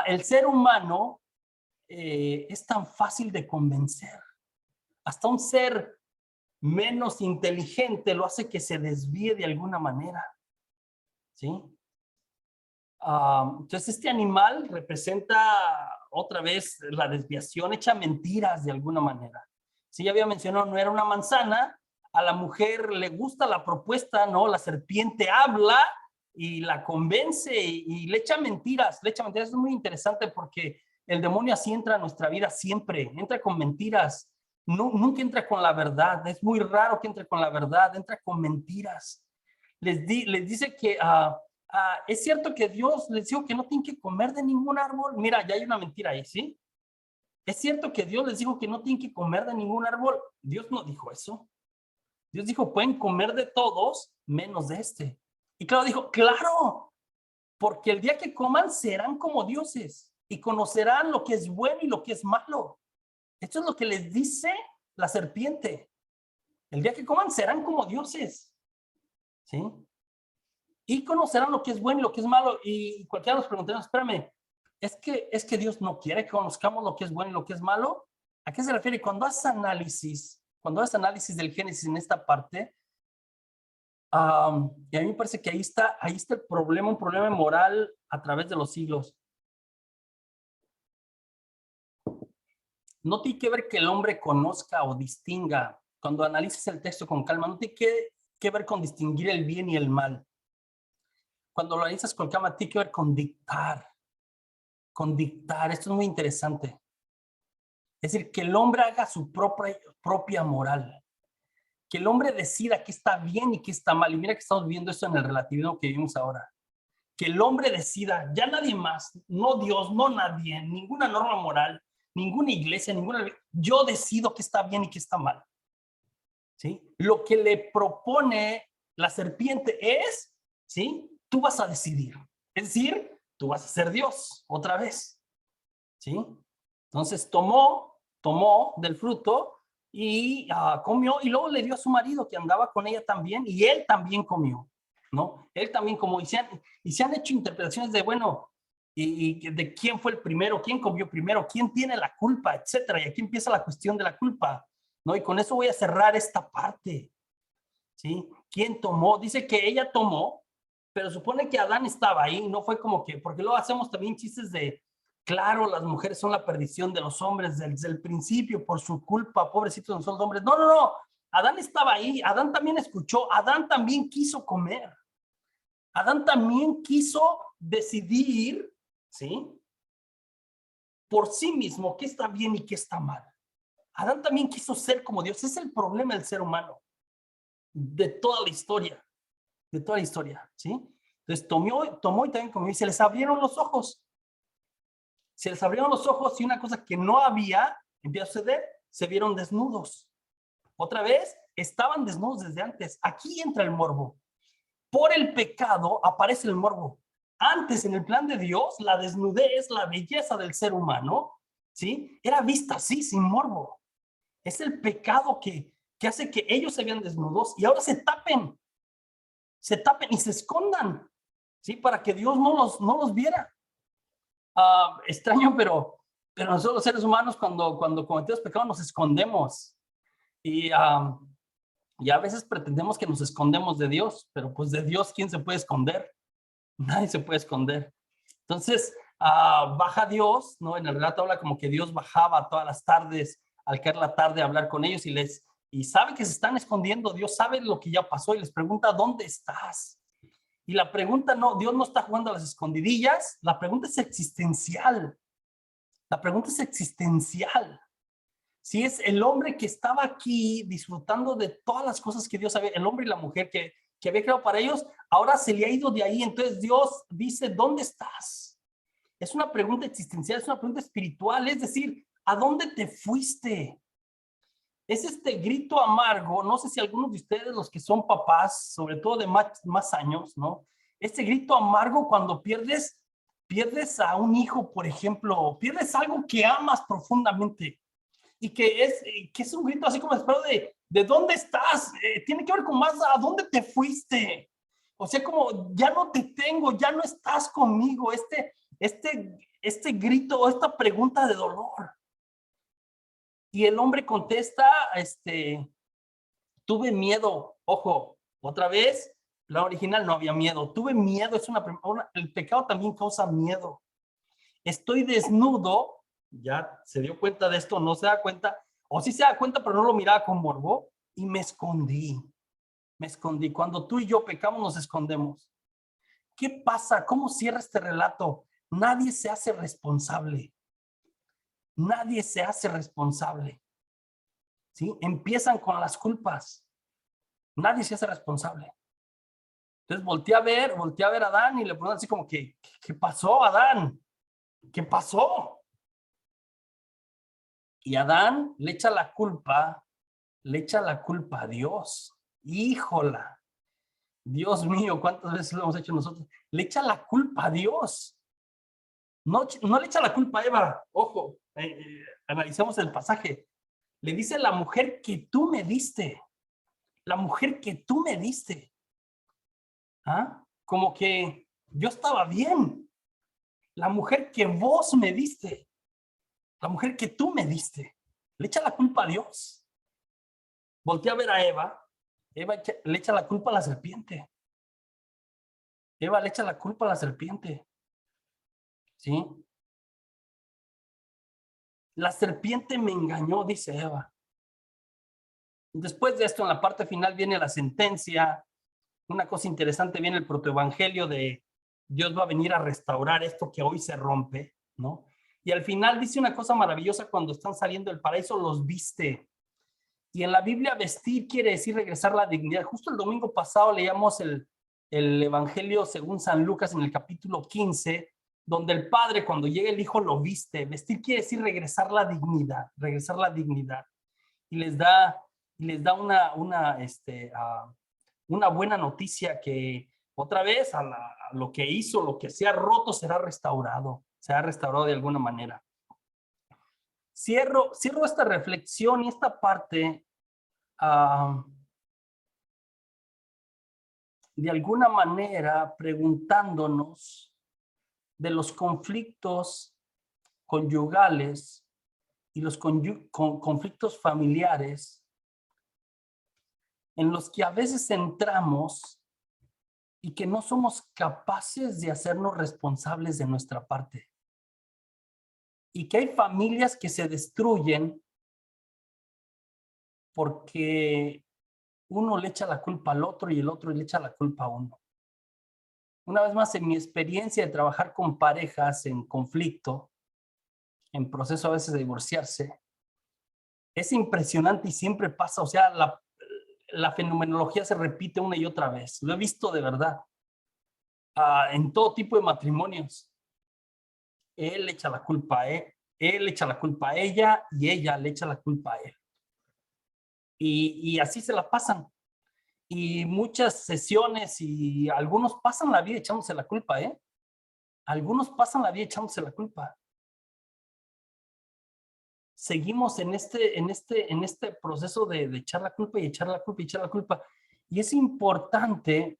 el ser humano es tan fácil de convencer. Hasta un ser menos inteligente, lo hace que se desvíe de alguna manera. ¿Sí? Entonces este animal representa otra vez la desviación, echa mentiras de alguna manera. Sí, ya había mencionado, no era una manzana, a la mujer le gusta la propuesta, ¿no? La serpiente habla y la convence y le echa mentiras, Es muy interesante porque el demonio así entra a nuestra vida siempre, entra con mentiras, no, nunca entra con la verdad, es muy raro que entre con la verdad, entra con mentiras. Les dice que es cierto que Dios les dijo que no tienen que comer de ningún árbol. Mira, ya hay una mentira ahí, ¿sí? Es cierto que Dios les dijo que no tienen que comer de ningún árbol. Dios no dijo eso. Dios dijo, pueden comer de todos, menos de este. Y claro, dijo, claro, porque el día que coman serán como dioses y conocerán lo que es bueno y lo que es malo. Esto es lo que les dice la serpiente. El día que coman serán como dioses. ¿Sí? Y conocerán lo que es bueno y lo que es malo. Y cualquiera nos preguntará, espérame, ¿es que Dios no quiere que conozcamos lo que es bueno y lo que es malo? ¿A qué se refiere? Cuando haces análisis del Génesis en esta parte, y a mí me parece que ahí está el problema, un problema moral a través de los siglos. No tiene que ver que el hombre conozca o distinga. Cuando analices el texto con calma, no tiene que ver con distinguir el bien y el mal. Cuando lo analizas con calma, tiene que ver con dictar. Esto es muy interesante. Es decir, que el hombre haga su propia moral. Que el hombre decida qué está bien y qué está mal. Y mira que estamos viendo esto en el relativismo que vivimos ahora. Que el hombre decida, ya nadie más, no Dios, no nadie, ninguna norma moral, ninguna iglesia, yo decido qué está bien y qué está mal. ¿Sí? Lo que le propone la serpiente es, ¿sí? Tú vas a decidir. Es decir, tú vas a ser Dios otra vez. ¿Sí? Entonces tomó del fruto y comió y luego le dio a su marido que andaba con ella también y él también comió, ¿no? Él también comió y se han hecho interpretaciones de, bueno, y de quién fue el primero, quién comió primero, quién tiene la culpa, etcétera. Y aquí empieza la cuestión de la culpa, ¿no? Y con eso voy a cerrar esta parte, ¿sí? ¿Quién tomó? Dice que ella tomó, pero supone que Adán estaba ahí, no fue como que, porque luego hacemos también chistes de, claro, las mujeres son la perdición de los hombres desde el principio, por su culpa, pobrecitos no son los hombres. No, no, no, Adán estaba ahí, Adán también escuchó, Adán también quiso comer, Adán también quiso decidir, ¿sí? Por sí mismo qué está bien y qué está mal. Adán también quiso ser como Dios, es el problema del ser humano, de toda la historia. ¿Sí? Entonces tomó y también comió y se les abrieron los ojos. Se les abrieron los ojos y una cosa que no había, empieza a suceder, se vieron desnudos. Otra vez, estaban desnudos desde antes. Aquí entra el morbo. Por el pecado aparece el morbo. Antes, en el plan de Dios, la desnudez, la belleza del ser humano, ¿sí? Era vista así, sin morbo. Es el pecado que hace que ellos se vean desnudos y ahora se tapen y se escondan, ¿sí? Para que Dios no los viera. Extraño, pero nosotros los seres humanos cuando cometemos pecado nos escondemos y a veces pretendemos que nos escondemos de Dios, pero pues de Dios, ¿quién se puede esconder? Nadie se puede esconder. Entonces, baja Dios, ¿no? En el relato habla como que Dios bajaba todas las tardes, al caer la tarde, a hablar con ellos y sabe que se están escondiendo. Dios sabe lo que ya pasó y les pregunta, ¿dónde estás? Y la pregunta no, Dios no está jugando a las escondidillas, la pregunta es existencial. La pregunta es existencial. Si es el hombre que estaba aquí disfrutando de todas las cosas que Dios había, el hombre y la mujer que había creado para ellos, ahora se le ha ido de ahí. Entonces Dios dice, ¿dónde estás? Es una pregunta existencial, es una pregunta espiritual, es decir, ¿a dónde te fuiste? Es este grito amargo, no sé si algunos de ustedes, los que son papás, sobre todo de más años, ¿no? Este grito amargo cuando pierdes a un hijo, por ejemplo, pierdes algo que amas profundamente y que es un grito así como espero de ¿dónde estás? Tiene que ver con más a dónde te fuiste. O sea, como ya no te tengo, ya no estás conmigo. Este grito, esta pregunta de dolor. Y el hombre contesta, Tuve miedo, ojo, otra vez, la original no había miedo. Tuve miedo, el pecado también causa miedo. Estoy desnudo, ya se dio cuenta de esto, no se da cuenta, o sí se da cuenta, pero no lo miraba con morbo, y me escondí. Me escondí. Cuando tú y yo pecamos, nos escondemos. ¿Qué pasa? ¿Cómo cierra este relato? Nadie se hace responsable. Nadie se hace responsable. ¿Sí? Empiezan con las culpas. Nadie se hace responsable. Entonces volteé a ver a Adán y le pregunté así como que, ¿qué pasó, Adán? ¿Qué pasó? Y Adán le echa la culpa a Dios. Híjola. Dios mío, ¿cuántas veces lo hemos hecho nosotros? Le echa la culpa a Dios. No, no le echa la culpa a Eva. Ojo, analicemos el pasaje. Le dice la mujer que tú me diste. La mujer que tú me diste. ¿Ah? Como que yo estaba bien. La mujer que vos me diste. La mujer que tú me diste. Le echa la culpa a Dios. Voltea a ver a Eva. Eva le echa la culpa a la serpiente. Eva le echa la culpa a la serpiente. ¿Sí? La serpiente me engañó, dice Eva. Después de esto, en la parte final viene la sentencia. Una cosa interesante, viene el protoevangelio de Dios va a venir a restaurar esto que hoy se rompe, ¿no? Y al final dice una cosa maravillosa: cuando están saliendo del paraíso, los viste. Y en la Biblia, vestir quiere decir regresar la dignidad. Justo el domingo pasado leíamos el evangelio según San Lucas en el capítulo 15, donde el Padre, cuando llega el Hijo, lo viste. Vestir quiere decir regresar la dignidad, regresar la dignidad. Y les da una buena noticia, que otra vez a lo que hizo, lo que sea roto será restaurado de alguna manera. Cierro esta reflexión y esta parte de alguna manera preguntándonos de los conflictos conyugales y los conflictos familiares en los que a veces entramos y que no somos capaces de hacernos responsables de nuestra parte. Y que hay familias que se destruyen porque uno le echa la culpa al otro y el otro le echa la culpa a uno. Una vez más, en mi experiencia de trabajar con parejas en conflicto, en proceso a veces de divorciarse, es impresionante y siempre pasa. O sea, la fenomenología se repite una y otra vez. Lo he visto de verdad en todo tipo de matrimonios. Él le echa la culpa a él le echa la culpa a ella y ella le echa la culpa a él. Y así se la pasan. Y muchas sesiones, y algunos pasan la vida echándose la culpa, Algunos pasan la vida echándose la culpa. Seguimos en este proceso de echar la culpa y echar la culpa y echar la culpa. Y es importante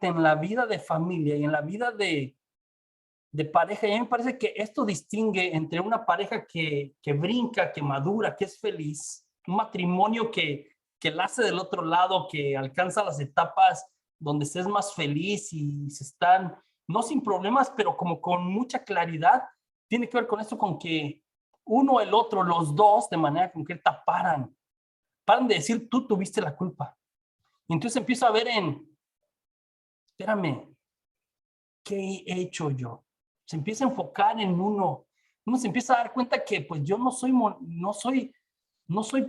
en la vida de familia y en la vida de pareja. Y a mí me parece que esto distingue entre una pareja que brinca, que madura, que es feliz, un matrimonio que la hace del otro lado, que alcanza las etapas donde se es más feliz y se están, no sin problemas, pero como con mucha claridad. Tiene que ver con esto, con que uno, el otro, los dos, de manera concreta, paran de decir, tú tuviste la culpa. Y entonces empiezo a ver espérame, ¿qué he hecho yo? Se empieza a enfocar en uno se empieza a dar cuenta que pues yo no soy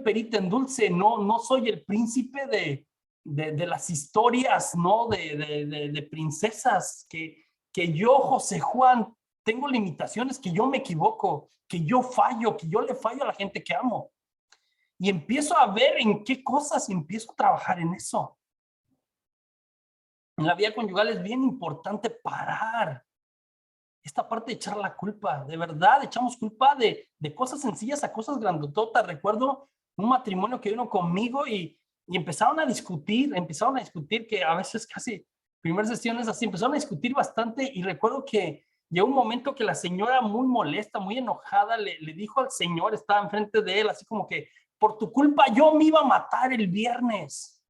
perita en dulce, no soy el príncipe de las historias, ¿no? De princesas, que yo, José Juan, tengo limitaciones, que yo me equivoco, que yo fallo, que yo le fallo a la gente que amo. Y empiezo a ver en qué cosas y empiezo a trabajar en eso. En la vida conyugal es bien importante parar esta parte de echar la culpa. De verdad, echamos culpa de cosas sencillas a cosas grandototas. Recuerdo un matrimonio que vino conmigo y empezaron a discutir, que a veces casi primeras sesiones así, empezaron a discutir bastante. Y recuerdo que llegó un momento que la señora, muy molesta, muy enojada, le dijo al señor, estaba enfrente de él, así como que, por tu culpa yo me iba a matar el viernes.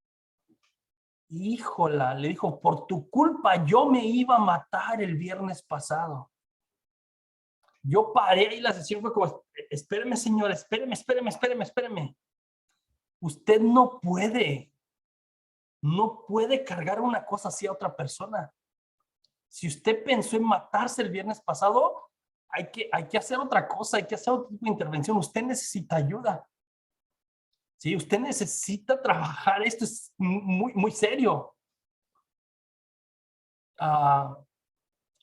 Híjola, le dijo, por tu culpa yo me iba a matar el viernes pasado. Yo paré y la sesión fue como, espéreme señor, espéreme. Usted no puede cargar una cosa así a otra persona. Si usted pensó en matarse el viernes pasado, hay que hacer otra cosa, hay que hacer otro tipo de intervención. Usted necesita ayuda. Sí, usted necesita trabajar. Esto es muy, muy serio.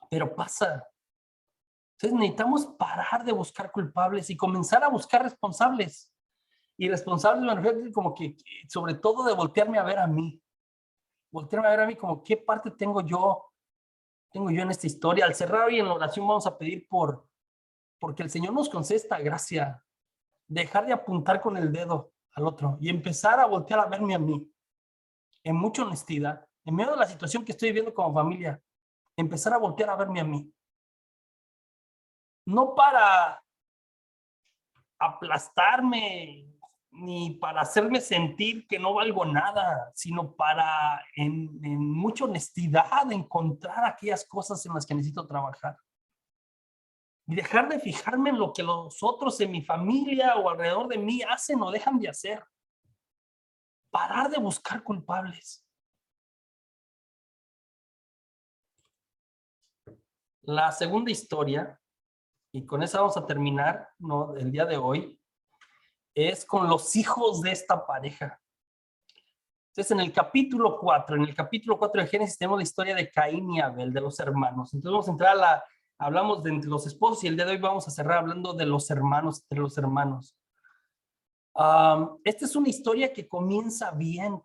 Pero pasa. Entonces necesitamos parar de buscar culpables y comenzar a buscar responsables. Y responsables me refiero como que sobre todo de voltearme a ver a mí. Voltearme a ver a mí como qué parte tengo yo en esta historia. Al cerrar hoy en la oración vamos a pedir porque el Señor nos concede esta gracia. Dejar de apuntar con el dedo al otro y empezar a voltear a verme a mí. En mucha honestidad. En medio de la situación que estoy viviendo como familia. Empezar a voltear a verme a mí. No para aplastarme ni para hacerme sentir que no valgo nada, sino para en mucha honestidad encontrar aquellas cosas en las que necesito trabajar. Y dejar de fijarme en lo que los otros en mi familia o alrededor de mí hacen o dejan de hacer. Parar de buscar culpables. La segunda historia, y con esa vamos a terminar, ¿no?, el día de hoy, es con los hijos de esta pareja. Entonces, en el capítulo 4 de Génesis, tenemos la historia de Caín y Abel, de los hermanos. Entonces, vamos a entrar hablamos de entre los esposos y el día de hoy vamos a cerrar hablando de los hermanos, entre los hermanos. Esta es una historia que comienza bien.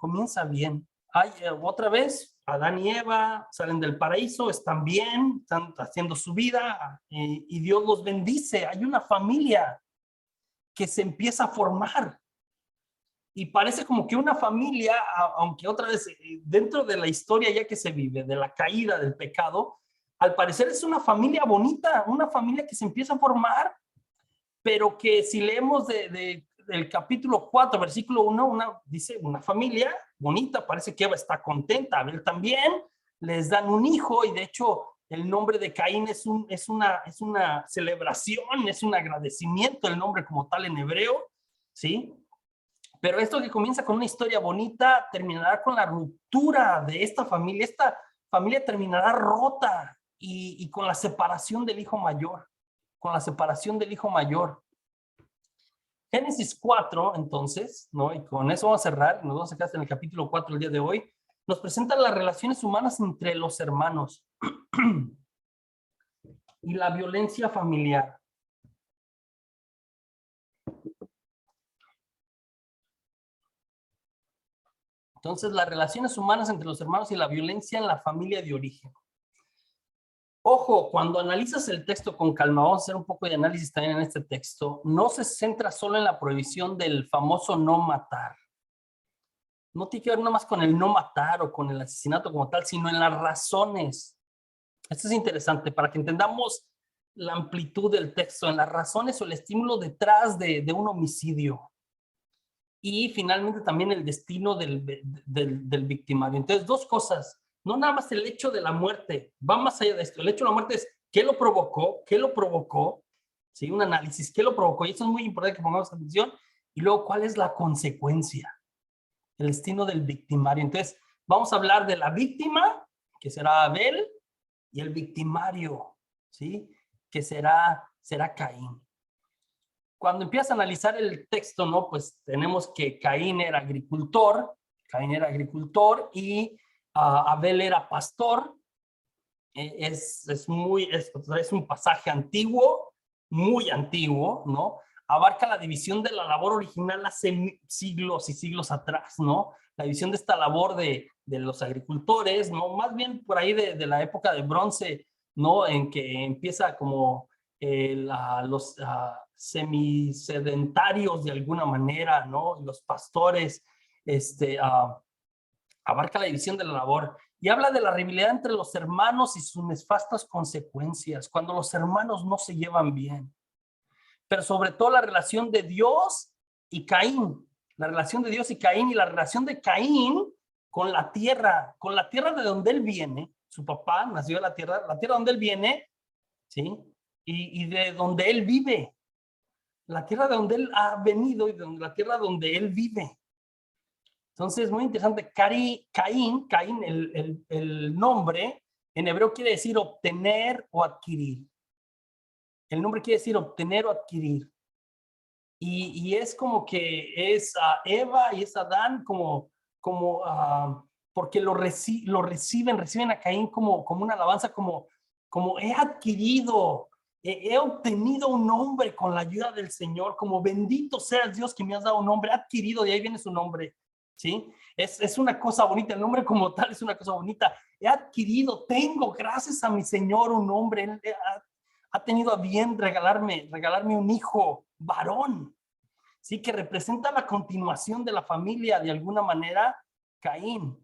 Otra vez, Adán y Eva salen del paraíso, están bien, están haciendo su vida y Dios los bendice. Hay una familia que se empieza a formar. Y parece como que una familia, aunque otra vez dentro de la historia ya que se vive, de la caída del pecado, al parecer es una familia bonita, una familia que se empieza a formar, pero que si leemos del capítulo 4, versículo 1, dice una familia bonita, parece que Eva está contenta, Abel también, les dan un hijo y de hecho el nombre de Caín es una celebración, es un agradecimiento, el nombre como tal en hebreo, ¿sí? Pero esto que comienza con una historia bonita terminará con la ruptura de esta familia. Esta familia terminará rota y con la separación del hijo mayor. Génesis 4, entonces, ¿no? Y con eso vamos a cerrar. Nos vamos a quedar en el capítulo 4 el día de hoy. Nos presenta las relaciones humanas entre los hermanos y la violencia familiar. Entonces, las relaciones humanas entre los hermanos y la violencia en la familia de origen. Ojo, cuando analizas el texto con calma, vamos a hacer un poco de análisis también en este texto, no se centra solo en la prohibición del famoso no matar. No tiene que ver nada más con el no matar o con el asesinato como tal, sino en las razones. Esto es interesante para que entendamos la amplitud del texto, en las razones o el estímulo detrás de un homicidio. Y finalmente también el destino del victimario. Entonces, dos cosas. No nada más el hecho de la muerte, va más allá de esto. El hecho de la muerte es ¿qué lo provocó? ¿Sí? Un análisis, ¿qué lo provocó? Y eso es muy importante que pongamos atención. Y luego, ¿cuál es la consecuencia? El destino del victimario. Entonces, vamos a hablar de la víctima, que será Abel, y el victimario, ¿sí? Que será Caín. Cuando empiezas a analizar el texto, ¿no? Pues tenemos que Caín era agricultor y Abel era pastor. Es un pasaje antiguo, muy antiguo, ¿no? Abarca la división de la labor original hace siglos y siglos atrás, ¿no? La división de esta labor de los agricultores, ¿no? Más bien por ahí de la época de bronce, ¿no? En que empieza como los semisedentarios de alguna manera, ¿no? Los pastores, abarca la división de la labor y habla de la rivalidad entre los hermanos y sus nefastas consecuencias, cuando los hermanos no se llevan bien. Pero sobre todo la relación de Dios y Caín, la relación de Dios y Caín, y la relación de Caín con la tierra de donde él viene. Su papá nació de la tierra donde él viene, ¿sí? Y de donde él vive, la tierra de donde él ha venido y la tierra donde él vive. Entonces, muy interesante. Caín, el nombre en hebreo quiere decir obtener o adquirir. El nombre quiere decir obtener o adquirir. Y es como que es Eva y es Adán como porque lo reciben a Caín como una alabanza, como he adquirido, he obtenido un nombre con la ayuda del Señor, como bendito seas Dios que me has dado un nombre, adquirido, y ahí viene su nombre, ¿sí? Es una cosa bonita, el nombre como tal es una cosa bonita. He adquirido, tengo, gracias a mi Señor, un nombre. Él ha tenido a bien regalarme un hijo varón, ¿sí? Que representa la continuación de la familia de alguna manera, Caín.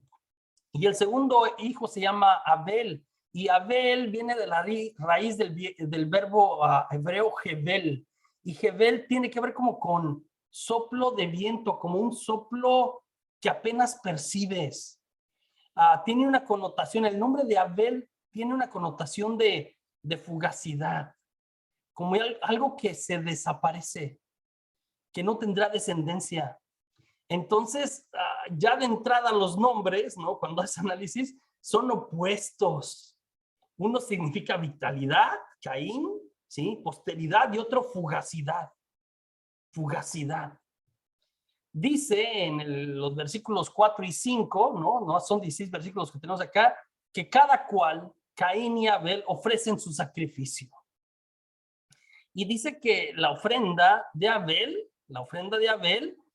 Y el segundo hijo se llama Abel, y Abel viene de la raíz del verbo hebreo Jebel, y Jebel tiene que ver como con soplo de viento, como un soplo que apenas percibes. Tiene una connotación, el nombre de Abel tiene una connotación de fugacidad, como algo que se desaparece, que no tendrá descendencia. Entonces, ya de entrada los nombres, ¿no? Cuando haces análisis, son opuestos. Uno significa vitalidad, Caín, ¿sí? Posteridad, y otro fugacidad. Fugacidad. Dice en los versículos 4 y 5, ¿no? Son 16 versículos que tenemos acá, que cada cual, Caín y Abel, ofrecen su sacrificio. Y dice que la ofrenda de Abel,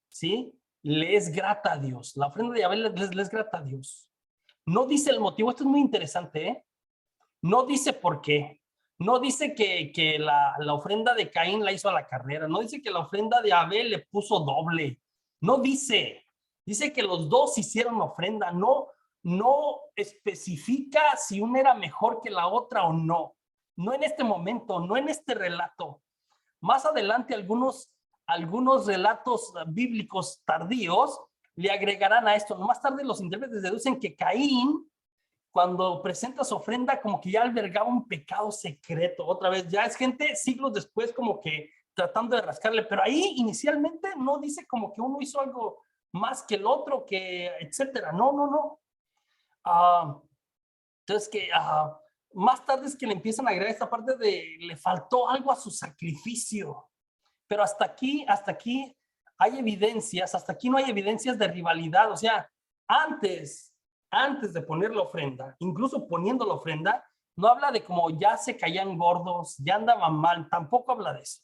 ¿sí? Le es grata a Dios. La ofrenda de Abel le es grata a Dios. No dice el motivo, esto es muy interesante, ¿eh? No dice por qué. No dice que la ofrenda de Caín la hizo a la carrera. No dice que la ofrenda de Abel le puso doble. No dice. Dice que los dos hicieron ofrenda. No especifica si una era mejor que la otra o no. No en este momento, no en este relato. Más adelante algunos relatos bíblicos tardíos le agregarán a esto. Más tarde los intérpretes deducen que Caín, cuando presenta su ofrenda, como que ya albergaba un pecado secreto. Otra vez, ya es gente siglos después como que tratando de rascarle, pero ahí inicialmente no dice como que uno hizo algo más que el otro, que etcétera. No. Entonces más tarde es que le empiezan a agregar esta parte de le faltó algo a su sacrificio. Pero hasta aquí hay evidencias, hasta aquí no hay evidencias de rivalidad. O sea, antes de poner la ofrenda, incluso poniendo la ofrenda, no habla de como ya se caían gordos, ya andaban mal, tampoco habla de eso.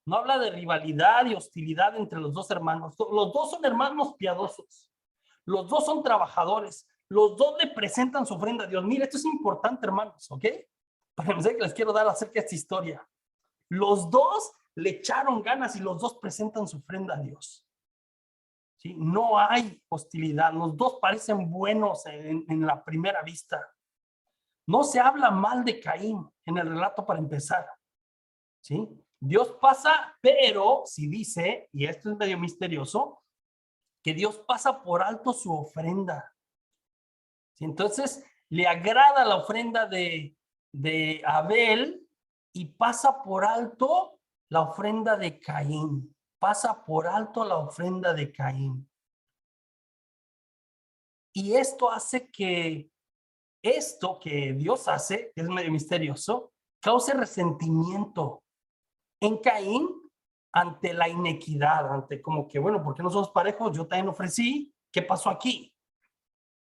No habla de rivalidad y hostilidad entre los dos hermanos. Los dos son hermanos piadosos. Los dos son trabajadores. Los dos le presentan su ofrenda a Dios. Mire, esto es importante, hermanos, ¿ok? Para el mensaje que les quiero dar acerca de esta historia. Los dos le echaron ganas y los dos presentan su ofrenda a Dios. ¿Sí? No hay hostilidad. Los dos parecen buenos en la primera vista. No se habla mal de Caín en el relato para empezar. ¿Sí? Dios pasa, pero si dice, y esto es medio misterioso, que Dios pasa por alto su ofrenda. ¿Sí? Entonces, le agrada la ofrenda de Abel y pasa por alto la ofrenda de Caín. Pasa por alto la ofrenda de Caín. Y esto hace que esto que Dios hace, que es medio misterioso, cause resentimiento en Caín ante la inequidad, ante como que, bueno, ¿por qué no somos parejos? Yo también ofrecí, ¿qué pasó aquí?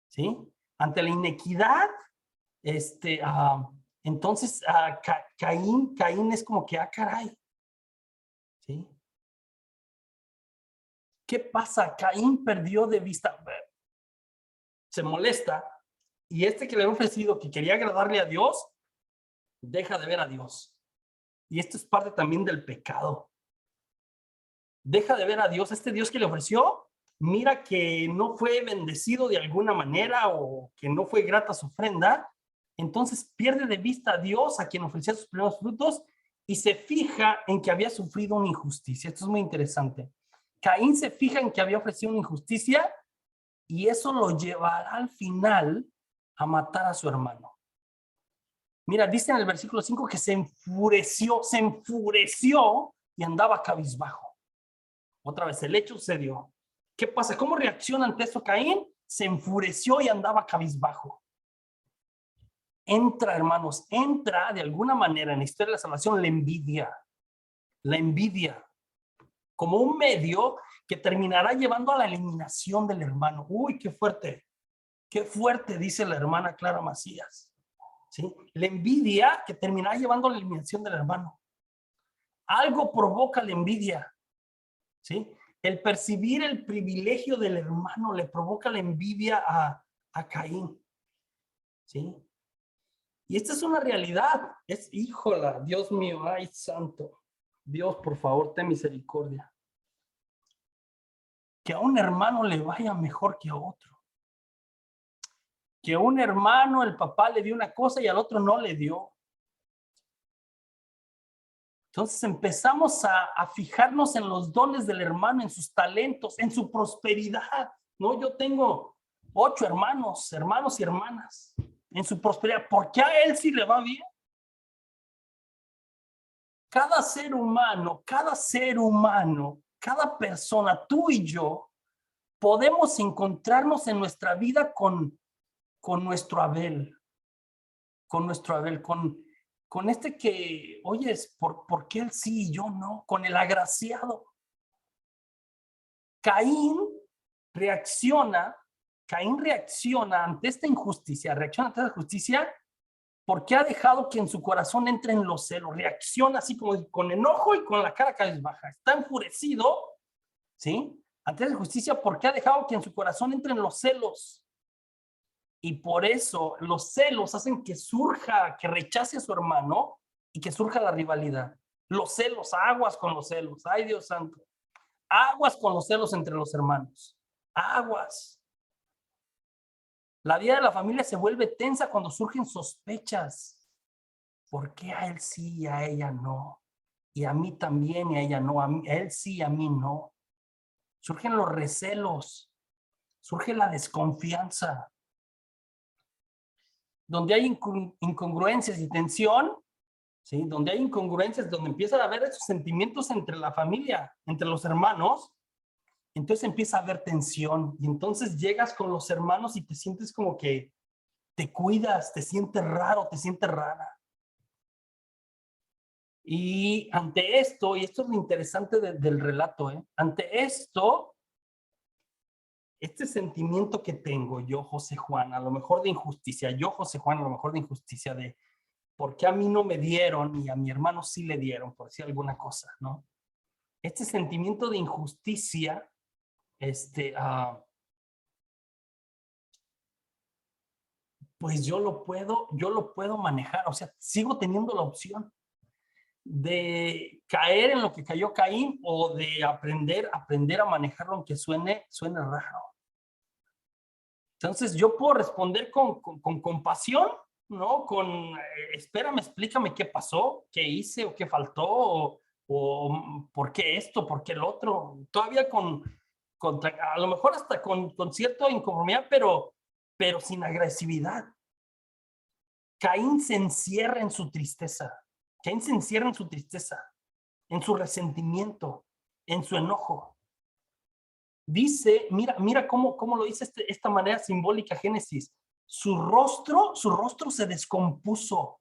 ¿Sí? Ante la inequidad, entonces Caín es como que, caray, ¿sí? ¿Qué pasa? Caín perdió de vista, se molesta, y que le había ofrecido, que quería agradarle a Dios, deja de ver a Dios. Y esto es parte también del pecado. Deja de ver a Dios. Este Dios que le ofreció, mira que no fue bendecido de alguna manera o que no fue grata su ofrenda. Entonces pierde de vista a Dios, a quien ofrecía sus primeros frutos, y se fija en que había sufrido una injusticia. Esto es muy interesante. Caín se fija en que había ofrecido una injusticia y eso lo llevará al final a matar a su hermano. Mira, dice en el versículo 5 que se enfureció y andaba cabizbajo. Otra vez, el hecho sucedió. ¿Qué pasa? ¿Cómo reacciona ante eso Caín? Se enfureció y andaba cabizbajo. Entra, hermanos, entra de alguna manera en la historia de la salvación la envidia, como un medio que terminará llevando a la eliminación del hermano. Uy, qué fuerte, dice la hermana Clara Macías. ¿Sí? La envidia que terminará llevando a la eliminación del hermano. Algo provoca la envidia. ¿Sí? El percibir el privilegio del hermano le provoca la envidia a Caín. ¿Sí? Y esta es una realidad. Híjola, Dios mío, ay santo. Dios, por favor, ten misericordia. Que a un hermano le vaya mejor que a otro. Que a un hermano el papá le dio una cosa y al otro no le dio. Entonces empezamos a fijarnos en los dones del hermano, en sus talentos, en su prosperidad. No, yo tengo 8 hermanos y hermanas. En su prosperidad, ¿por qué a él sí le va bien? Cada ser humano, cada persona, tú y yo, podemos encontrarnos en nuestra vida con nuestro Abel, con este que, oyes, ¿por qué él sí y yo no? Con el agraciado. Caín reacciona ante esta injusticia, porque ha dejado que en su corazón entren los celos, reacciona así como con enojo y con la cara cabizbaja, está enfurecido, ¿sí? Ante esa injusticia porque ha dejado que en su corazón entren los celos. Y por eso los celos hacen que rechace a su hermano y que surja la rivalidad. Los celos, aguas con los celos, ay Dios santo. Aguas con los celos entre los hermanos. Aguas. La vida de la familia se vuelve tensa cuando surgen sospechas. ¿Por qué a él sí y a ella no? Y a mí también y a ella no. A él sí y a mí no. Surgen los recelos. Surge la desconfianza. Donde hay incongruencias y tensión, ¿sí? Donde hay incongruencias, donde empieza a haber esos sentimientos entre la familia, entre los hermanos, entonces empieza a haber tensión y entonces llegas con los hermanos y te sientes como que te cuidas, te sientes raro, te sientes rara. Y ante esto, y esto es lo interesante del relato, ante esto, este sentimiento que tengo yo, José Juan, a lo mejor de injusticia, de por qué a mí no me dieron y a mi hermano sí le dieron, por decir alguna cosa, ¿no? Este sentimiento de injusticia, pues yo lo puedo manejar, o sea, sigo teniendo la opción de caer en lo que cayó Caín o de aprender a manejarlo aunque suene raro. Entonces yo puedo responder con compasión, ¿no? Espérame, explícame qué pasó, qué hice o qué faltó o por qué esto, por qué el otro. Todavía a lo mejor hasta con cierta inconformidad, pero sin agresividad. Caín se encierra en su tristeza. Caín se encierra en su tristeza, en su resentimiento, en su enojo. Dice, mira cómo lo dice esta manera simbólica Génesis. Su rostro se descompuso.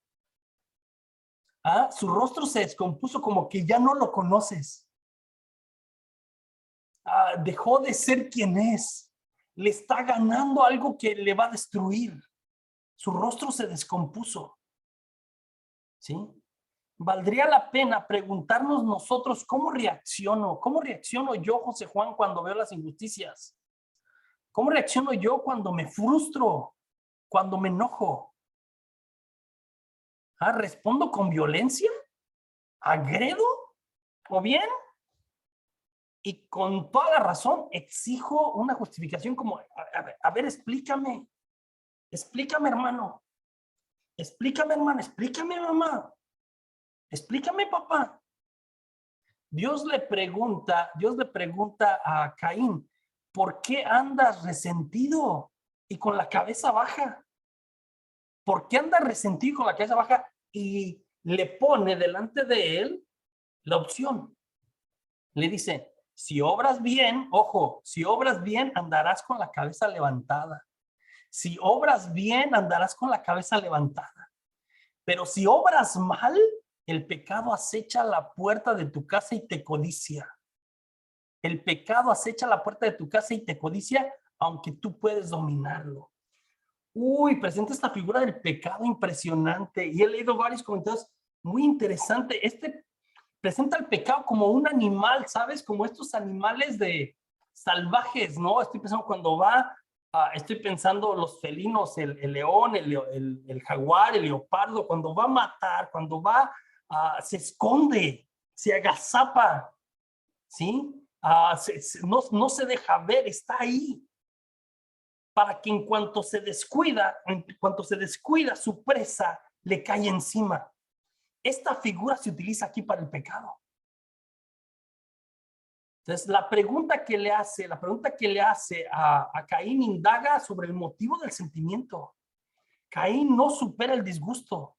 Su rostro se descompuso como que ya no lo conoces. Dejó de ser quien es. Le está ganando algo que le va a destruir. Su rostro se descompuso. ¿Sí? Valdría la pena preguntarnos nosotros cómo reacciono yo, José Juan, cuando veo las injusticias. ¿Cómo reacciono yo cuando me frustro, cuando me enojo? ¿Respondo con violencia? ¿Agredo? ¿O bien? Y con toda la razón exijo una justificación como, a ver, explícame, hermano, explícame, hermana, explícame, mamá, explícame, papá. Dios le pregunta a Caín, ¿por qué andas resentido y con la cabeza baja? ¿Por qué andas resentido y con la cabeza baja? Y le pone delante de él la opción. Le dice, si obras bien, ojo, si obras bien, andarás con la cabeza levantada. Si obras bien, andarás con la cabeza levantada. Pero si obras mal, el pecado acecha la puerta de tu casa y te codicia. El pecado acecha la puerta de tu casa y te codicia, aunque tú puedes dominarlo. Uy, presenta esta figura del pecado impresionante. Y he leído varios comentarios muy interesantes. Presenta el pecado como un animal, ¿sabes? Como estos animales de salvajes, ¿no? Estoy pensando cuando va, estoy pensando los felinos, el león, el jaguar, el leopardo, cuando va a matar, cuando va, se esconde, se agazapa, ¿sí? No se deja ver, está ahí. Para que en cuanto se descuida, su presa le cae encima. Esta figura se utiliza aquí para el pecado. Entonces, la pregunta que le hace a Caín indaga sobre el motivo del sentimiento. Caín no supera el disgusto.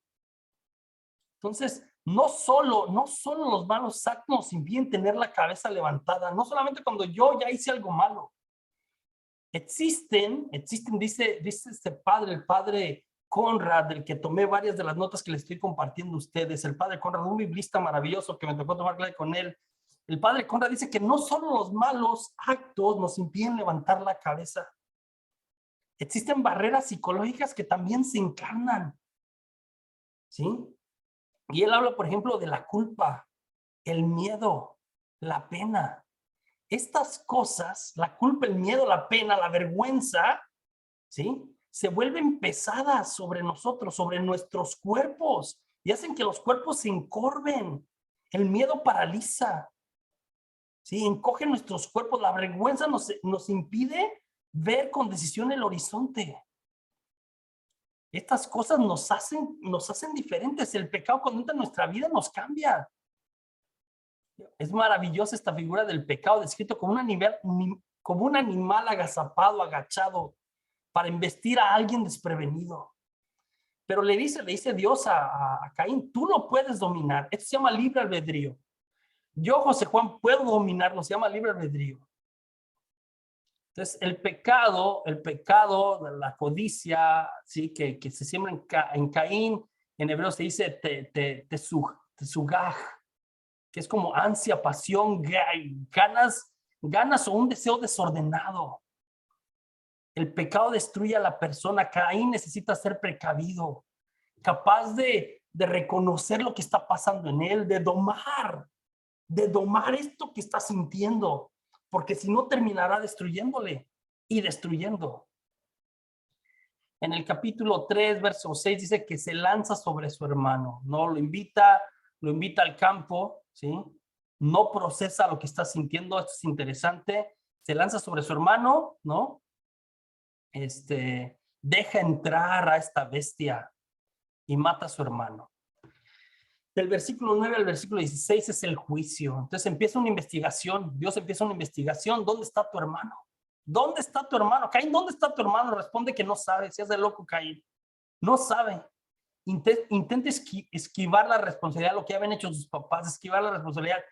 Entonces, no solo los malos actos nos impiden tener la cabeza levantada, no solamente cuando yo ya hice algo malo. Existen, dice este padre, el padre Conrad, del que tomé varias de las notas que les estoy compartiendo a ustedes, el padre Conrad, un biblista maravilloso que me tocó tomar clase con él. El padre Conrad dice que no solo los malos actos nos impiden levantar la cabeza, existen barreras psicológicas que también se encarnan, ¿sí? Y él habla, por ejemplo, de la culpa, el miedo, la pena. Estas cosas, la culpa, el miedo, la pena, la vergüenza, ¿sí? Se vuelven pesadas sobre nosotros, sobre nuestros cuerpos, y hacen que los cuerpos se encorven. El miedo paraliza, ¿sí? Encoge nuestros cuerpos. La vergüenza nos impide ver con decisión el horizonte. Estas cosas nos hacen diferentes. El pecado cuando entra en nuestra vida nos cambia. Es maravillosa esta figura del pecado descrito como un animal agazapado, agachado, para embestir a alguien desprevenido. Pero le dice Dios a Caín, tú lo puedes dominar. Esto se llama libre albedrío. Yo, José Juan, puedo dominarlo, se llama libre albedrío. Entonces, el pecado, la codicia, ¿sí? que se siembra en Caín, en hebreo se dice tesugaj, que es como ansia, pasión, ganas o un deseo desordenado. El pecado destruye a la persona. Caín necesita ser precavido, capaz de reconocer lo que está pasando en él, de domar esto que está sintiendo, porque si no terminará destruyéndole y destruyendo. En el capítulo 3, verso 6 dice que se lanza sobre su hermano, ¿no? Lo invita al campo, ¿sí? No procesa lo que está sintiendo, esto es interesante. Se lanza sobre su hermano, ¿no? Deja entrar a esta bestia y mata a su hermano. Del versículo 9 al versículo 16 es el juicio. Entonces empieza una investigación. Dios empieza una investigación. ¿Dónde está tu hermano? ¿Dónde está tu hermano? Caín, ¿dónde está tu hermano? Responde que no sabe. Si es de loco, Caín. No sabe. Intenta esquivar la responsabilidad, lo que habían hecho sus papás, esquivar la responsabilidad.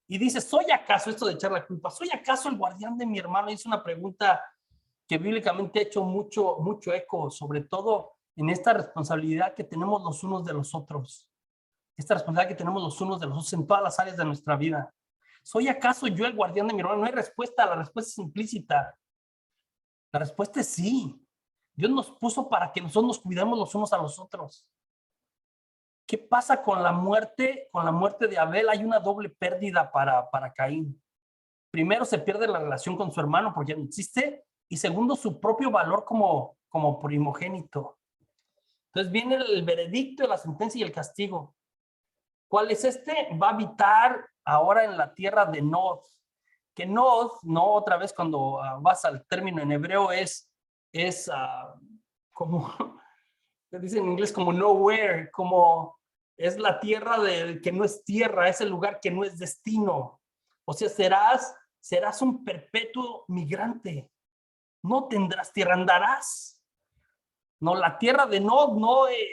Y dice, ¿soy acaso, esto de echar la culpa, soy acaso el guardián de mi hermano? Es una pregunta que bíblicamente ha hecho mucho eco, sobre todo en esta responsabilidad que tenemos los unos de los otros. Esta responsabilidad que tenemos los unos de los otros en todas las áreas de nuestra vida. ¿Soy acaso yo el guardián de mi hermano? No hay respuesta, la respuesta es implícita. La respuesta es sí. Dios nos puso para que nosotros nos cuidemos los unos a los otros. ¿Qué pasa con la muerte? Con la muerte de Abel hay una doble pérdida para Caín. Primero, se pierde la relación con su hermano porque ya no existe, y segundo, su propio valor como primogénito. Entonces viene el veredicto, la sentencia y el castigo. ¿Cuál es este? Va a habitar ahora en la tierra de Nod. Que Nod, no, otra vez cuando vas al término en hebreo es como, se dice en inglés como nowhere, como Es la tierra del que no es tierra, es el lugar que no es destino. O sea, serás un perpetuo migrante. No tendrás tierra, andarás. No, la tierra de Nod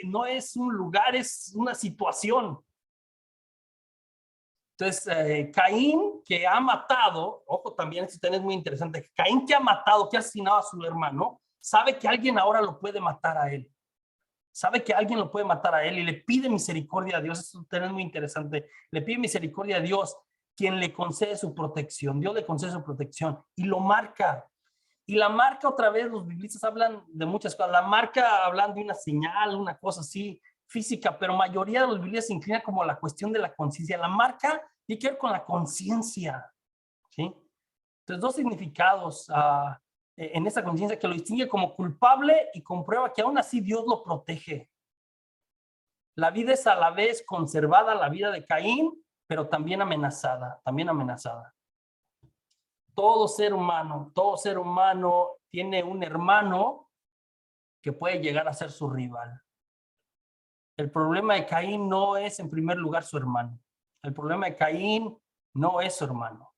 no es un lugar, es una situación. Entonces, Caín, que ha matado, ojo también, esto es muy interesante, Caín que ha matado, que ha asesinado a su hermano, sabe que alguien ahora lo puede matar a él. Sabe que alguien lo puede matar a él y le pide misericordia a Dios. Esto es muy interesante. Le pide misericordia a Dios, quien le concede su protección. Dios le concede su protección y lo marca. Y la marca otra vez, los biblistas hablan de muchas cosas. La marca hablan de una señal, una cosa así física, pero mayoría de los biblistas se inclina como a la cuestión de la conciencia. La marca tiene que ver con la conciencia, ¿sí? Entonces, dos significados en esa conciencia que lo distingue como culpable y comprueba que aún así Dios lo protege. La vida es a la vez conservada, la vida de Caín, pero también amenazada, también amenazada. Todo ser humano tiene un hermano que puede llegar a ser su rival. El problema de Caín no es en primer lugar su hermano. El problema de Caín no es su hermano.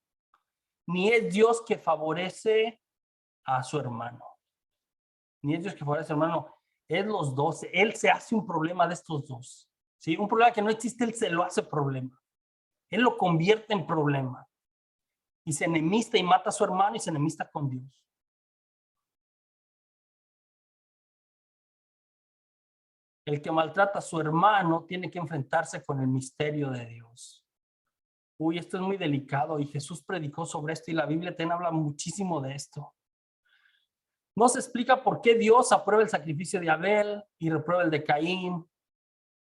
Ni es Dios que favorece a su hermano. Ni es Dios que favorece a su hermano. Es los dos. Él se hace un problema de estos dos. ¿Sí? Un problema que no existe, él se lo hace problema. Él lo convierte en problema. Y se enemista y mata a su hermano y se enemista con Dios. El que maltrata a su hermano tiene que enfrentarse con el misterio de Dios. Uy, esto es muy delicado y Jesús predicó sobre esto y la Biblia también habla muchísimo de esto. No se explica por qué Dios aprueba el sacrificio de Abel y reprueba el de Caín.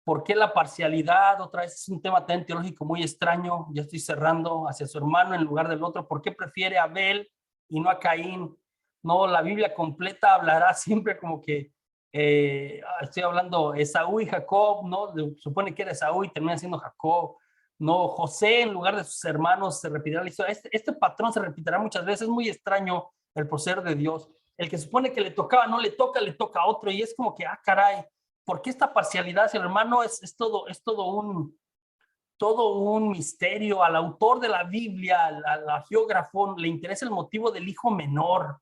¿Por qué la parcialidad? Otra vez es un tema también teológico muy extraño. Ya estoy cerrando hacia su hermano en lugar del otro. ¿Por qué prefiere a Abel y no a Caín? No, la Biblia completa hablará siempre como que estoy hablando Esaú y Jacob, ¿no? Supone que era Esaú y termina siendo Jacob. No, José en lugar de sus hermanos se repetirá la historia. Este patrón se repetirá muchas veces. Es muy extraño el proceder de Dios. El que supone que le tocaba no le toca a otro y es como que, caray, ¿por qué esta parcialidad hacia el hermano? Es todo un misterio. Al autor de la Biblia, al geógrafo, le interesa el motivo del hijo menor.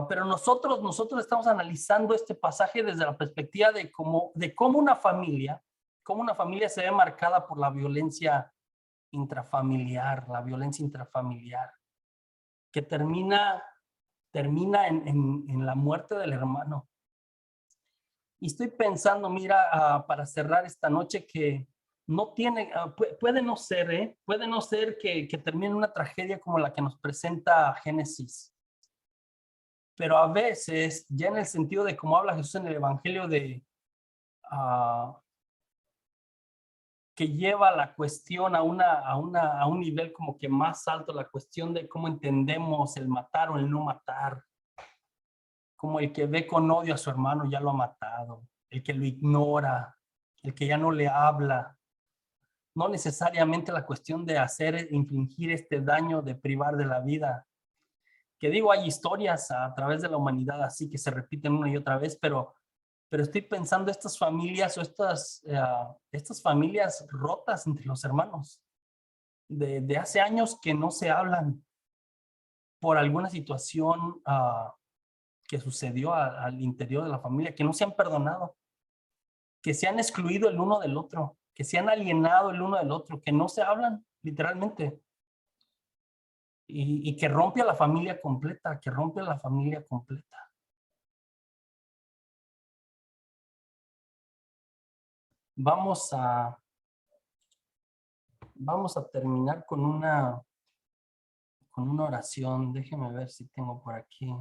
Pero nosotros estamos analizando este pasaje desde la perspectiva de cómo una familia se ve marcada por la violencia intrafamiliar, que termina en la muerte del hermano. Y estoy pensando, mira, para cerrar esta noche, que no tiene, puede no ser que termine una tragedia como la que nos presenta Génesis. Pero a veces, ya en el sentido de cómo habla Jesús en el Evangelio que lleva la cuestión a un nivel como que más alto, la cuestión de cómo entendemos el matar o el no matar. Como el que ve con odio a su hermano ya lo ha matado, el que lo ignora, el que ya no le habla. No necesariamente la cuestión de infligir este daño, de privar de la vida. Que digo, hay historias a través de la humanidad así que se repiten una y otra vez, pero estoy pensando estas familias o estas familias rotas entre los hermanos, de hace años que no se hablan por alguna situación que sucedió al interior de la familia, que no se han perdonado, que se han excluido el uno del otro, que se han alienado el uno del otro, que no se hablan literalmente. Y que rompe a la familia completa, Vamos a terminar con una oración. Déjeme ver si tengo por aquí.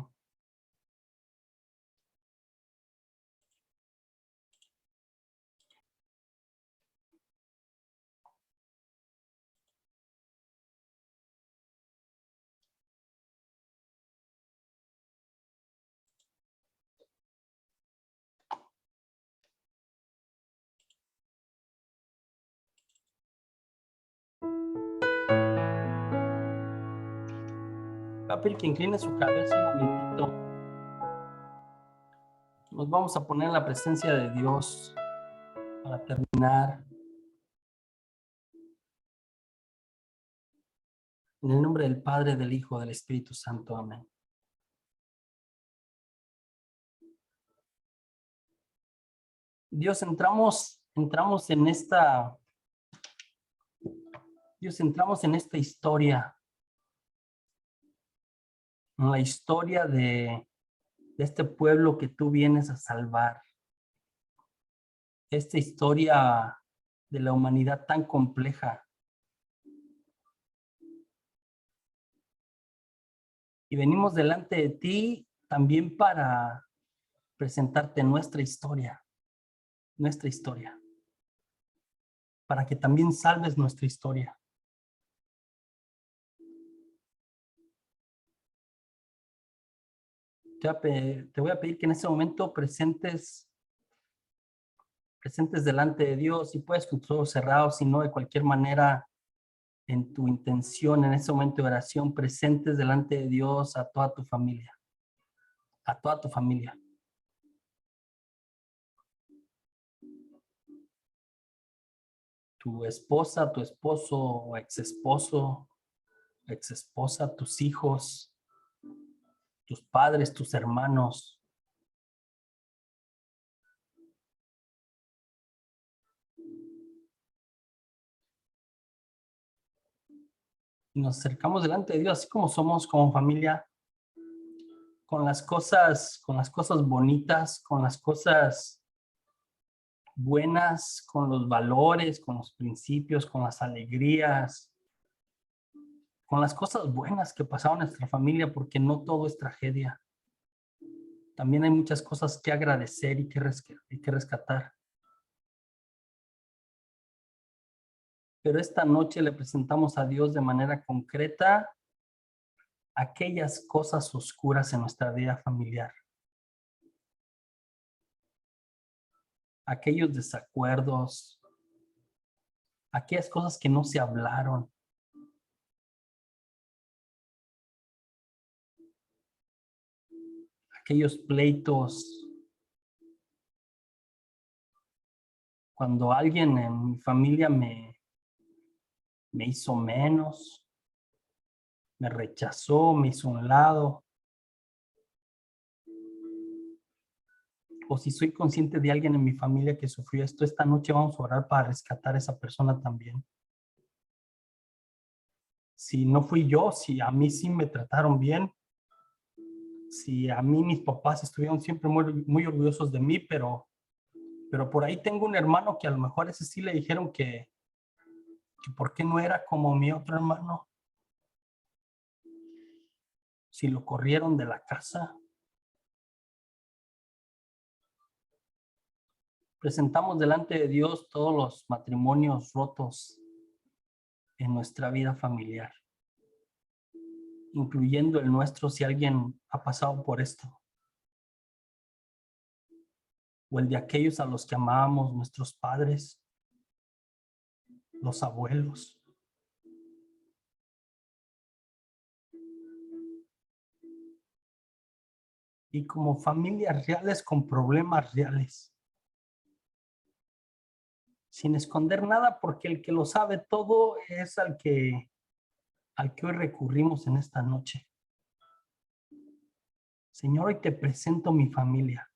Va a pedir que incline su cabeza un momentito. Nos vamos a poner en la presencia de Dios. para terminar, en el nombre del Padre, del Hijo, del Espíritu Santo. Amén. Dios, entramos en esta historia, en la historia de este pueblo que tú vienes a salvar. Esta historia de la humanidad tan compleja. Y venimos delante de ti también para presentarte nuestra historia, para que también salves nuestra historia. Te voy a pedir que en este momento presentes delante de Dios, si puedes con tus ojos cerrados, si no, de cualquier manera, en tu intención, en ese momento de oración, presentes delante de Dios a toda tu familia, tu esposa, tu esposo o exesposa, tus hijos, tus padres, tus hermanos. Y nos acercamos delante de Dios, así como somos como familia, con las cosas bonitas, con las cosas buenas, con los valores, con los principios, con las alegrías, con las cosas buenas que pasaron en nuestra familia, porque no todo es tragedia. También hay muchas cosas que agradecer y que rescatar. Pero esta noche le presentamos a Dios de manera concreta aquellas cosas oscuras en nuestra vida familiar. Aquellos desacuerdos, aquellas cosas que no se hablaron. Aquellos pleitos. Cuando alguien en mi familia me hizo menos, me rechazó, me hizo a un lado. O si soy consciente de alguien en mi familia que sufrió esto, esta noche vamos a orar para rescatar a esa persona también. Si no fui yo, si a mí sí me trataron bien, si a mí mis papás estuvieron siempre muy orgullosos de mí, pero por ahí tengo un hermano que a lo mejor a ese sí le dijeron que por qué no era como mi otro hermano. Si lo corrieron de la casa. Presentamos delante de Dios todos los matrimonios rotos en nuestra vida familiar, incluyendo el nuestro si alguien ha pasado por esto, o el de aquellos a los que amábamos, nuestros padres, los abuelos. Y como familias reales con problemas reales, sin esconder nada, porque el que lo sabe todo es al que hoy recurrimos en esta noche. Señor, hoy te presento mi familia,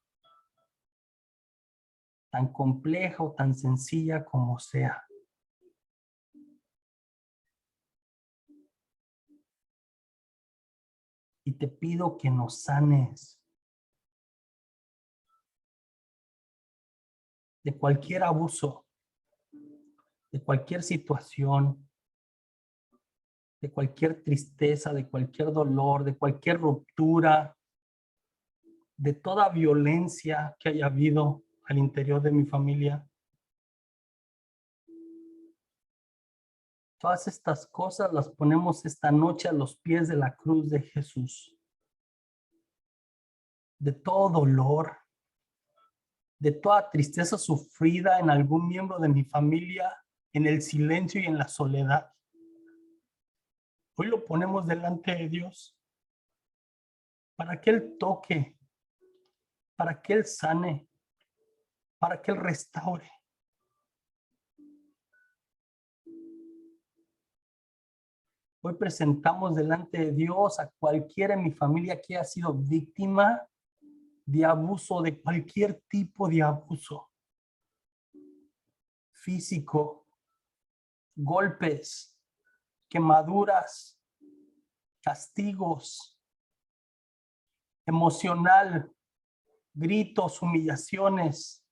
tan compleja o tan sencilla como sea. Y te pido que nos sanes de cualquier abuso, de cualquier situación, de cualquier tristeza, de cualquier dolor, de cualquier ruptura, de toda violencia que haya habido al interior de mi familia. Todas estas cosas las ponemos esta noche a los pies de la cruz de Jesús. De todo dolor, de toda tristeza sufrida en algún miembro de mi familia, en el silencio y en la soledad. Hoy lo ponemos delante de Dios para que Él toque, para que Él sane, para que Él restaure. Hoy presentamos delante de Dios a cualquiera en mi familia que haya sido víctima de abuso, de cualquier tipo de abuso físico, golpes, quemaduras, castigos, emocional, gritos, humillaciones,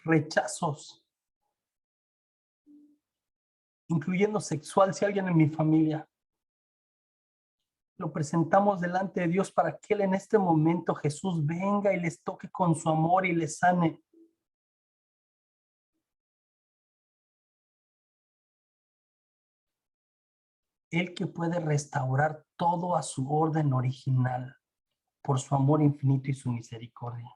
rechazos, incluyendo sexual, si alguien en mi familia. Lo presentamos delante de Dios para que Él en este momento, Jesús, venga y les toque con su amor y les sane. Él que puede restaurar todo a su orden original por su amor infinito y su misericordia.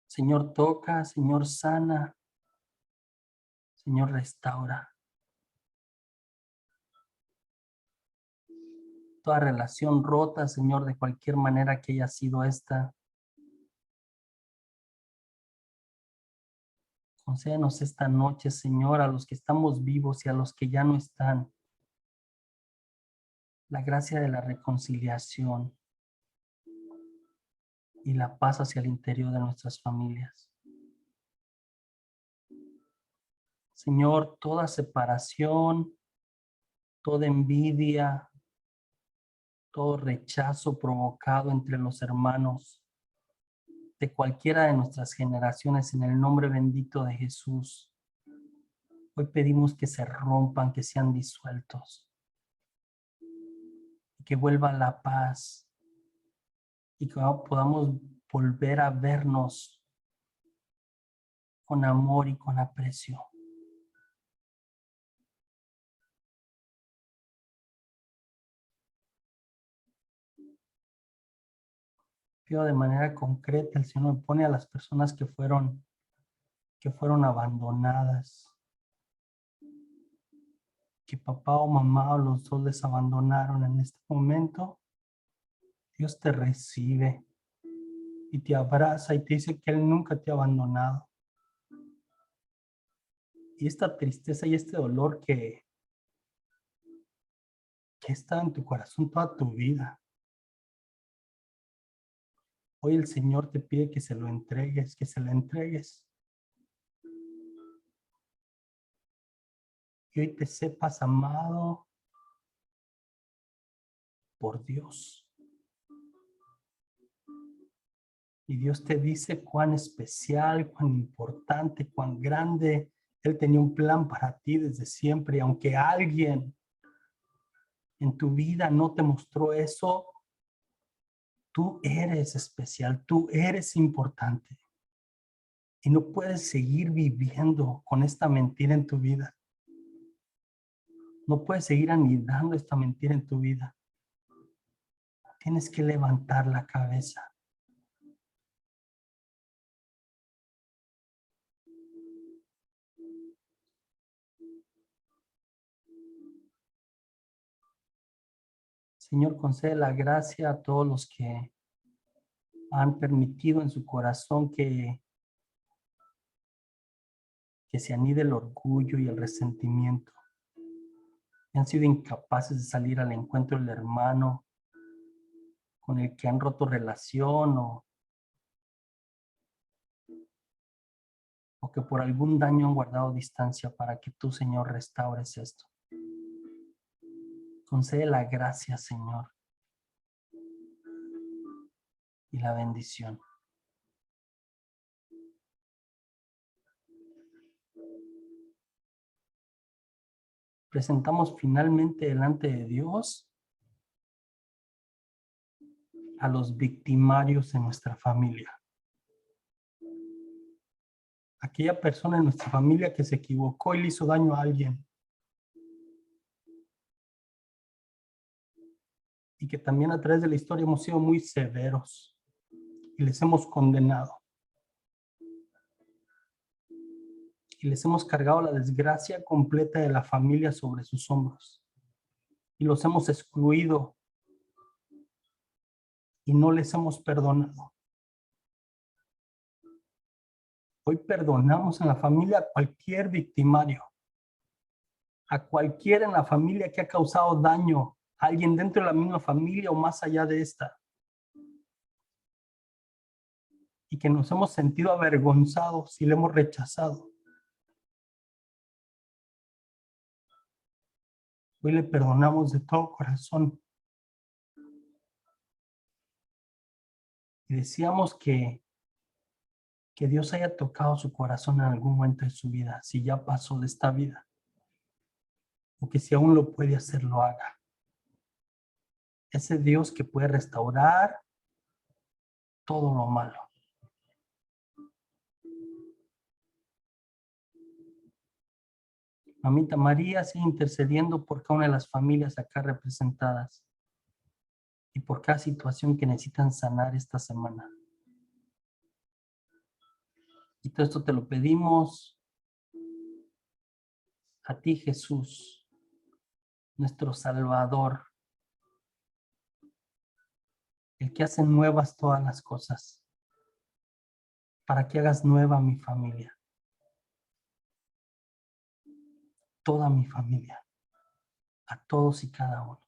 Señor, toca, Señor, sana, Señor, restaura. Toda relación rota, Señor, de cualquier manera que haya sido esta. Concédenos esta noche, Señor, a los que estamos vivos y a los que ya no están, la gracia de la reconciliación y la paz hacia el interior de nuestras familias. Señor, toda separación, toda envidia, todo rechazo provocado entre los hermanos de cualquiera de nuestras generaciones, en el nombre bendito de Jesús, hoy pedimos que se rompan, que sean disueltos, y que vuelva la paz y que podamos volver a vernos con amor y con aprecio. Pido de manera concreta, el Señor me pone a las personas que fueron abandonadas, que papá o mamá o los dos les abandonaron en este momento. Dios te recibe y te abraza y te dice que Él nunca te ha abandonado. Y esta tristeza y este dolor que está en tu corazón toda tu vida, hoy el Señor te pide que se lo entregues, que se lo entregues. Y hoy te sepas amado por Dios. Y Dios te dice cuán especial, cuán importante, cuán grande. Él tenía un plan para ti desde siempre. Y aunque alguien en tu vida no te mostró eso, tú eres especial, tú eres importante. Y no puedes seguir viviendo con esta mentira en tu vida. No puedes seguir anidando esta mentira en tu vida. Tienes que levantar la cabeza. Señor, concede la gracia a todos los que han permitido en su corazón que se anide el orgullo y el resentimiento. Y han sido incapaces de salir al encuentro del hermano con el que han roto relación o que por algún daño han guardado distancia, para que tú, Señor, restaures esto. Concede la gracia, Señor, y la bendición. Presentamos finalmente delante de Dios a los victimarios en nuestra familia. Aquella persona en nuestra familia que se equivocó y le hizo daño a alguien. Y que también a través de la historia hemos sido muy severos y les hemos condenado. Y les hemos cargado la desgracia completa de la familia sobre sus hombros. Y los hemos excluido y no les hemos perdonado. Hoy perdonamos en la familia a cualquier victimario, a cualquiera en la familia que ha causado daño, a alguien dentro de la misma familia o más allá de esta. Y que nos hemos sentido avergonzados y le hemos rechazado. Hoy le perdonamos de todo corazón. Y decíamos que Dios haya tocado su corazón en algún momento de su vida, si ya pasó de esta vida, o que si aún lo puede hacer, lo haga. Ese Dios que puede restaurar todo lo malo. Mamita María, sigue intercediendo por cada una de las familias acá representadas y por cada situación que necesitan sanar esta semana. Y todo esto te lo pedimos a ti, Jesús, nuestro Salvador, el que hace nuevas todas las cosas, para que hagas nueva mi familia, toda mi familia, a todos y cada uno.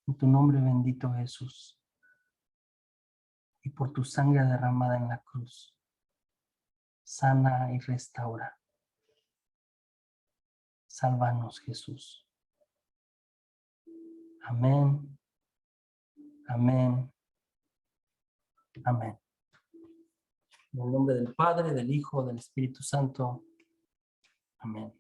En tu nombre bendito, Jesús, y por tu sangre derramada en la cruz, sana y restaura. Sálvanos, Jesús. Amén. Amén. Amén. En el nombre del Padre, del Hijo, del Espíritu Santo. Amén.